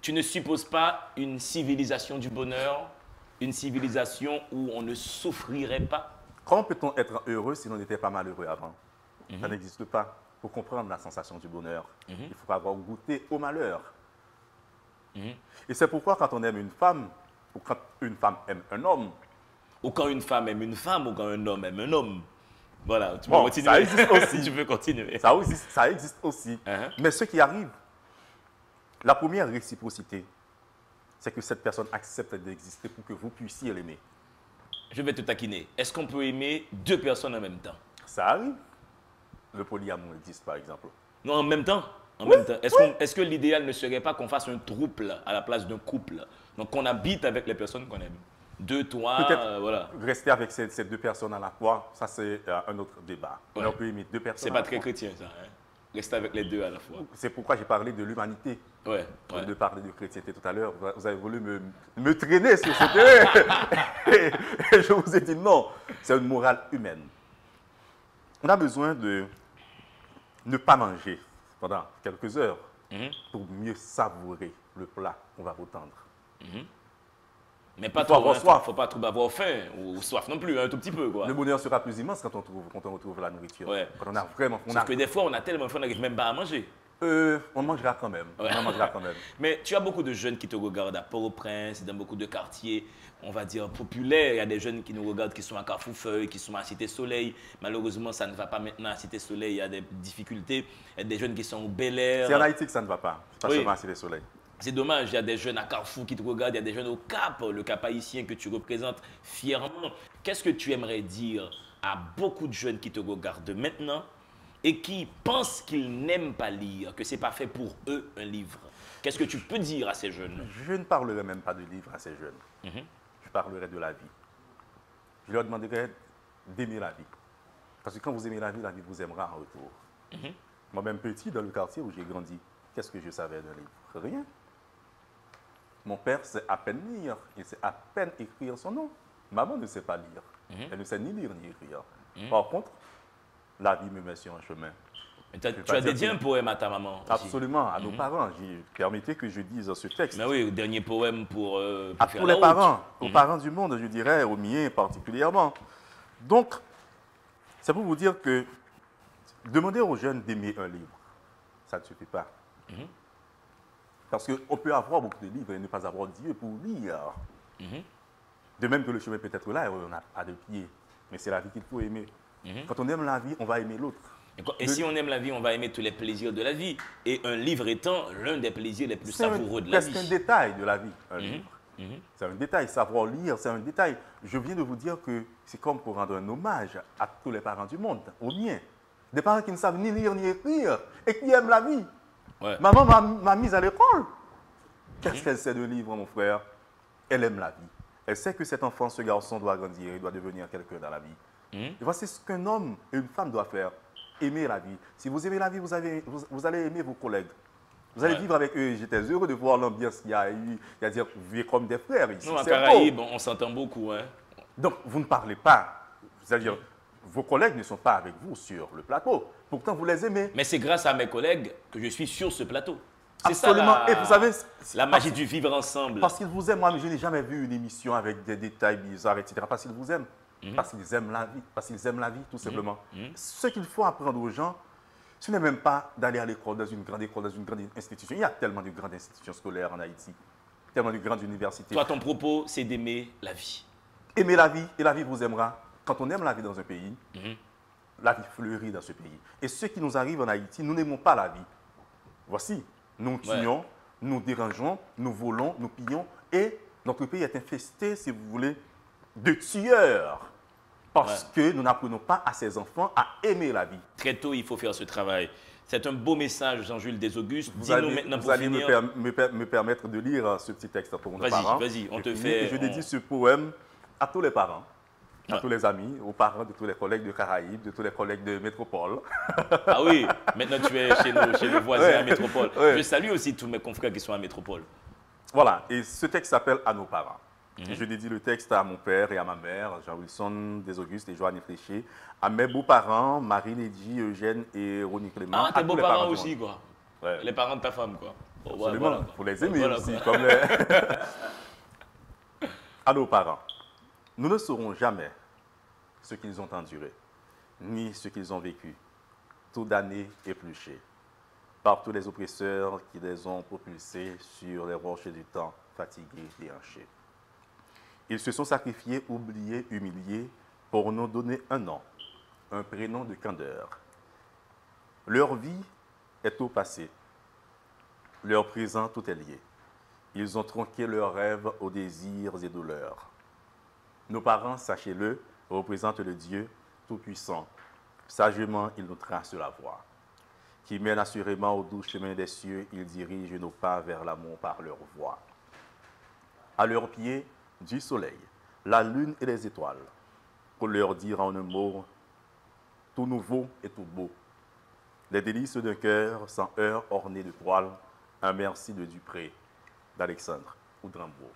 Tu ne supposes pas une civilisation du bonheur, une civilisation où on ne souffrirait pas? Comment peut-on être heureux si l'on n'était pas malheureux avant? Ça n'existe pas. Pour comprendre la sensation du bonheur, il faut avoir goûté au malheur. Et c'est pourquoi quand on aime une femme, ou quand une femme aime un homme, Ou quand une femme aime une femme, ou quand un homme aime un homme. Voilà, tu peux Bon, continuer. ça existe aussi. Tu peux continuer. ça existe aussi. Mais ce qui arrive, la première réciprocité, c'est que cette personne accepte d'exister pour que vous puissiez l'aimer. Je vais te taquiner. Est-ce qu'on peut aimer deux personnes en même temps? Ça arrive. Le polyamour existe, par exemple. Non, en même temps. En Oui, même temps. Est-ce que l'idéal ne serait pas qu'on fasse un trouble à la place d'un couple? Donc qu'on habite avec les personnes qu'on aime. Deux, toi, Peut-être voilà. rester avec ces deux personnes à la fois, ça c'est un autre débat. Ouais. On peut aimer deux personnes. C'est à pas la très fois. chrétien ça. Hein? Rester avec les deux à la fois. C'est pourquoi j'ai parlé de l'humanité. Ouais. Au ouais. lieu de parler de chrétienté tout à l'heure, vous avez voulu me traîner sur ce terrain. Et je vous ai dit non, c'est une morale humaine. On a besoin de ne pas manger pendant quelques heures pour mieux savourer le plat qu'on va vous tendre. Mais pas Il faut trop, avoir hein, soif. faut pas trop avoir faim ou soif non plus, un tout petit peu quoi. Le bonheur sera plus immense quand on retrouve la nourriture. Ouais. Quand on a vraiment... Sauf que des fois on a tellement faim on n'arrive même pas à manger. on mangera quand même. Ouais. On mangera quand même. Mais tu as beaucoup de jeunes qui te regardent à Port-au-Prince, dans beaucoup de quartiers, on va dire populaires. Il y a des jeunes qui nous regardent, qui sont à Carrefour-Feuille, qui sont à Cité-Soleil. Malheureusement, ça ne va pas maintenant à Cité-Soleil, il y a des difficultés. Il y a des jeunes qui sont au Bel Air. C'est en Haïti que ça ne va pas. C'est pas Oui. seulement à Cité Soleil. C'est dommage, il y a des jeunes à Carrefour qui te regardent, il y a des jeunes au Cap, le Cap haïtien que tu représentes fièrement. Qu'est-ce que tu aimerais dire à beaucoup de jeunes qui te regardent maintenant et qui pensent qu'ils n'aiment pas lire, que ce n'est pas fait pour eux un livre, qu'est-ce que tu peux dire à ces jeunes? Je ne parlerai même pas de livre à ces jeunes. Je parlerai de la vie. Je leur demanderai d'aimer la vie. Parce que quand vous aimez la vie vous aimera en retour. Moi-même petit, dans le quartier où j'ai grandi, qu'est-ce que je savais d'un livre? Rien. Mon père sait à peine lire, il sait à peine écrire son nom. Maman ne sait pas lire. Elle ne sait ni lire ni écrire. Par contre, la vie me met sur un chemin. Tu as dédié un poème à ta maman aussi. Absolument, à nos parents. Permettez que je dise ce texte. Mais oui, au dernier poème pour à faire tous la les route. parents, aux parents du monde, je dirais, aux miens particulièrement. Donc, c'est pour vous dire que demander aux jeunes d'aimer un livre, ça ne suffit pas. Parce qu'on peut avoir beaucoup de livres et ne pas avoir Dieu pour lire. De même que le chemin peut être là et on n'a pas de pied. Mais c'est la vie qu'il faut aimer. Quand on aime la vie, on va aimer l'autre. Et si on aime la vie, on va aimer tous les plaisirs de la vie. Et un livre étant l'un des plaisirs les plus savoureux de la vie. C'est un détail de la vie, un livre. C'est un détail. Savoir lire, c'est un détail. Je viens de vous dire que c'est comme pour rendre un hommage à tous les parents du monde, aux miens. Des parents qui ne savent ni lire ni écrire et qui aiment la vie. Ouais. Maman m'a mise à l'école. Qu'est-ce qu'elle sait de livre, mon frère? Elle aime la vie. Elle sait que cet enfant, ce garçon doit grandir, il doit devenir quelqu'un dans la vie. Et voici ce qu'un homme et une femme doivent faire. Aimer la vie. Si vous aimez la vie, vous allez aimer vos collègues. Vous allez vivre avec eux. J'étais heureux de voir l'ambiance qu'il y a eu. Il y a dire, vous vivez comme des frères ici. Nous, en Caraïbes, on s'entend beaucoup. Hein. Donc, vous ne parlez pas. C'est-à-dire, vos collègues ne sont pas avec vous sur le plateau. Pourtant, vous les aimez. Mais c'est grâce à mes collègues que je suis sur ce plateau. C'est Absolument. ça Et vous savez, la magie du vivre ensemble. Parce qu'ils vous aiment. Moi, je n'ai jamais vu une émission avec des détails bizarres, etc. Parce qu'ils vous aiment. Parce qu'ils aiment la vie. Parce qu'ils aiment la vie, tout simplement. Ce qu'il faut apprendre aux gens, ce n'est même pas d'aller à l'école, dans une grande école, dans une grande institution. Il y a tellement de grandes institutions scolaires en Haïti. Tellement de grandes universités. Toi, ton propos, c'est d'aimer la vie. Aimer la vie et la vie vous aimera. Quand on aime la vie dans un pays, la vie fleurit dans ce pays. Et ce qui nous arrive en Haïti, nous n'aimons pas la vie. Voici, nous tuons, nous dérangeons, nous volons, nous pillons. Et notre pays est infesté, si vous voulez, de tueurs. Parce que nous n'apprenons pas à ces enfants à aimer la vie. Très tôt, il faut faire ce travail. C'est un beau message, Jean-Jules Desaugustes. Vous allez me permettre de lire ce petit texte pour nos parents. Vas-y, on te fait... Je dédie ce poème à tous les parents, à tous les amis, aux parents de tous les collègues de Caraïbes, de tous les collègues de Métropole. Ah oui, maintenant tu es chez nos voisins à Métropole. Je salue aussi tous mes confrères qui sont à Métropole. Voilà, et ce texte s'appelle « À nos parents ». Je dédie le texte à mon père et à ma mère, Jean-Wilson Desaugustes et Joanne Fléché, à mes beaux-parents, Marie-Lédie, Eugène et Ronnie Clément. Ah, tes beaux-parents aussi, quoi. Ouais. Les parents de ta femme, quoi. Bon, absolument, il faut les aimer aussi. Comme les... À nos parents, nous ne saurons jamais ce qu'ils ont enduré, ni ce qu'ils ont vécu, tout damnés épluchés, par tous les oppresseurs qui les ont propulsés sur les rochers du temps, fatigués et hanchés. Ils se sont sacrifiés, oubliés, humiliés, pour nous donner un nom, un prénom de candeur. Leur vie est au passé. Leur présent, tout est lié. Ils ont tronqué leurs rêves aux désirs et douleurs. Nos parents, sachez-le, représentent le Dieu Tout-Puissant. Sagement, ils nous tracent la voie. Qui mène assurément au doux chemin des cieux, ils dirigent nos pas vers l'amour par leur voix. À leurs pieds, du soleil, la lune et les étoiles, pour leur dire en un mot, tout nouveau et tout beau. Les délices d'un cœur sans heurts orné de toiles, un merci de Dupré, d'Alexandre ou de Rambaud.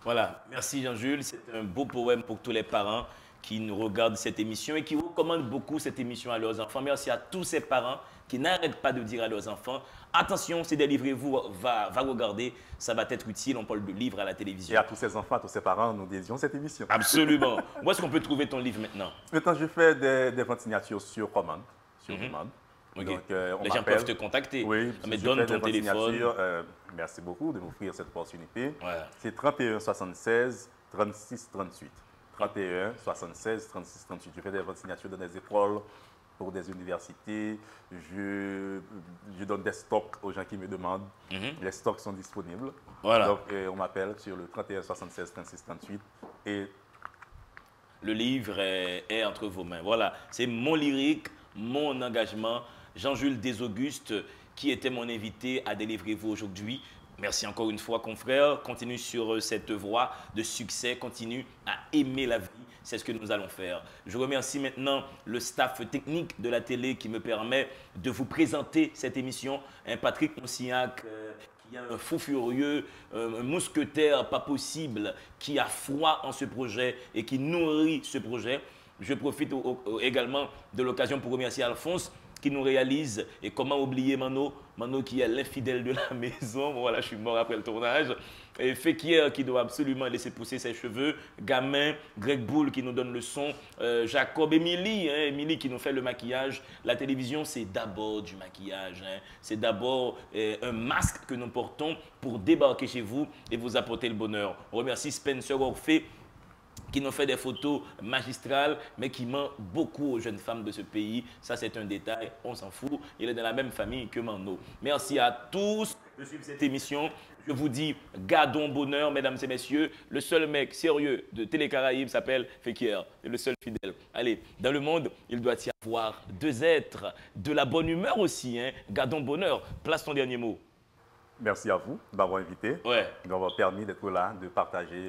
Voilà, merci Jean-Jules. C'est un beau poème pour tous les parents qui nous regardent cette émission et qui recommandent beaucoup cette émission à leurs enfants. Merci à tous ces parents qui n'arrêtent pas de dire à leurs enfants, attention, c'est délivrez-vous, va regarder, ça va être utile, on parle de livres à la télévision. Et à tous ces enfants, à tous ces parents, nous dédions cette émission. Absolument. Où est-ce qu'on peut trouver ton livre maintenant? Maintenant, je fais des ventes signatures sur commande, sur demande. Okay. Donc, les gens peuvent te contacter. Oui, mais donne ton téléphone. Merci beaucoup de m'offrir cette opportunité. Voilà. C'est 31 76 36 38. 31 76 36 38. Je fais des ventes signatures dans des écoles, pour des universités. Je donne des stocks aux gens qui me demandent. Les stocks sont disponibles. Voilà. Donc, on m'appelle sur le 31 76 36 38 et le livre est entre vos mains. Voilà, c'est Mon Lyrique mon engagement. Jean-Jules Desauguste, qui était mon invité à Délivrez-vous aujourd'hui. Merci encore une fois, confrère. Continue sur cette voie de succès. Continue à aimer la vie. C'est ce que nous allons faire. Je remercie maintenant le staff technique de la télé qui me permet de vous présenter cette émission. Patrick Monsiac, qui est un fou furieux, un mousquetaire pas possible, qui a foi en ce projet et qui nourrit ce projet. Je profite également de l'occasion pour remercier Alphonse, qui nous réalise. Et comment oublier Mano, Mano qui est l'infidèle de la maison. Bon, voilà, je suis mort après le tournage. Et Fekir qui doit absolument laisser pousser ses cheveux. Gamin, Greg Boule qui nous donne le son. Jacob, Émilie, Émilie qui nous fait le maquillage. La télévision, c'est d'abord du maquillage. C'est d'abord un masque que nous portons pour débarquer chez vous et vous apporter le bonheur. On remercie Spencer Orphée, qui nous fait des photos magistrales, mais qui ment beaucoup aux jeunes femmes de ce pays. Ça, c'est un détail, on s'en fout. Il est dans la même famille que Mano. Merci à tous de suivre cette émission. Je vous dis, gardons bonheur, mesdames et messieurs. Le seul mec sérieux de Télé Caraïbes s'appelle Fekir. C'est le seul fidèle. Allez, dans le monde, il doit y avoir deux êtres, de la bonne humeur aussi. Gardons bonheur. Place ton dernier mot. Merci à vous d'avoir invité, Ouais. d'avoir permis d'être là, de partager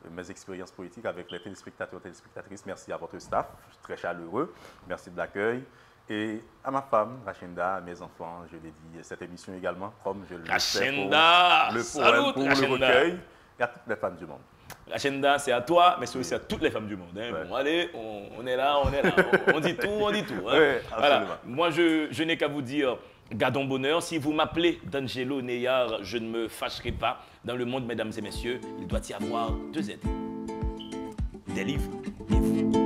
mes expériences politiques avec les téléspectateurs et téléspectatrices. Merci à votre staff, je suis très chaleureux. Merci de l'accueil. Et à ma femme, Rachenda, à mes enfants, je l'ai dit, cette émission également, comme je le fais pour le recueil, et à toutes les femmes du monde. Rachenda, c'est à toi, mais c'est aussi à toutes les femmes du monde. Ouais. Bon, allez, on est là, on est là. On dit tout, on dit tout. Ouais, voilà. Moi, je n'ai qu'à vous dire, gardons bonheur. Si vous m'appelez D'Angelo Neyar, je ne me fâcherai pas. Dans le monde, mesdames et messieurs, il doit y avoir deux êtres. Délivrez-vous.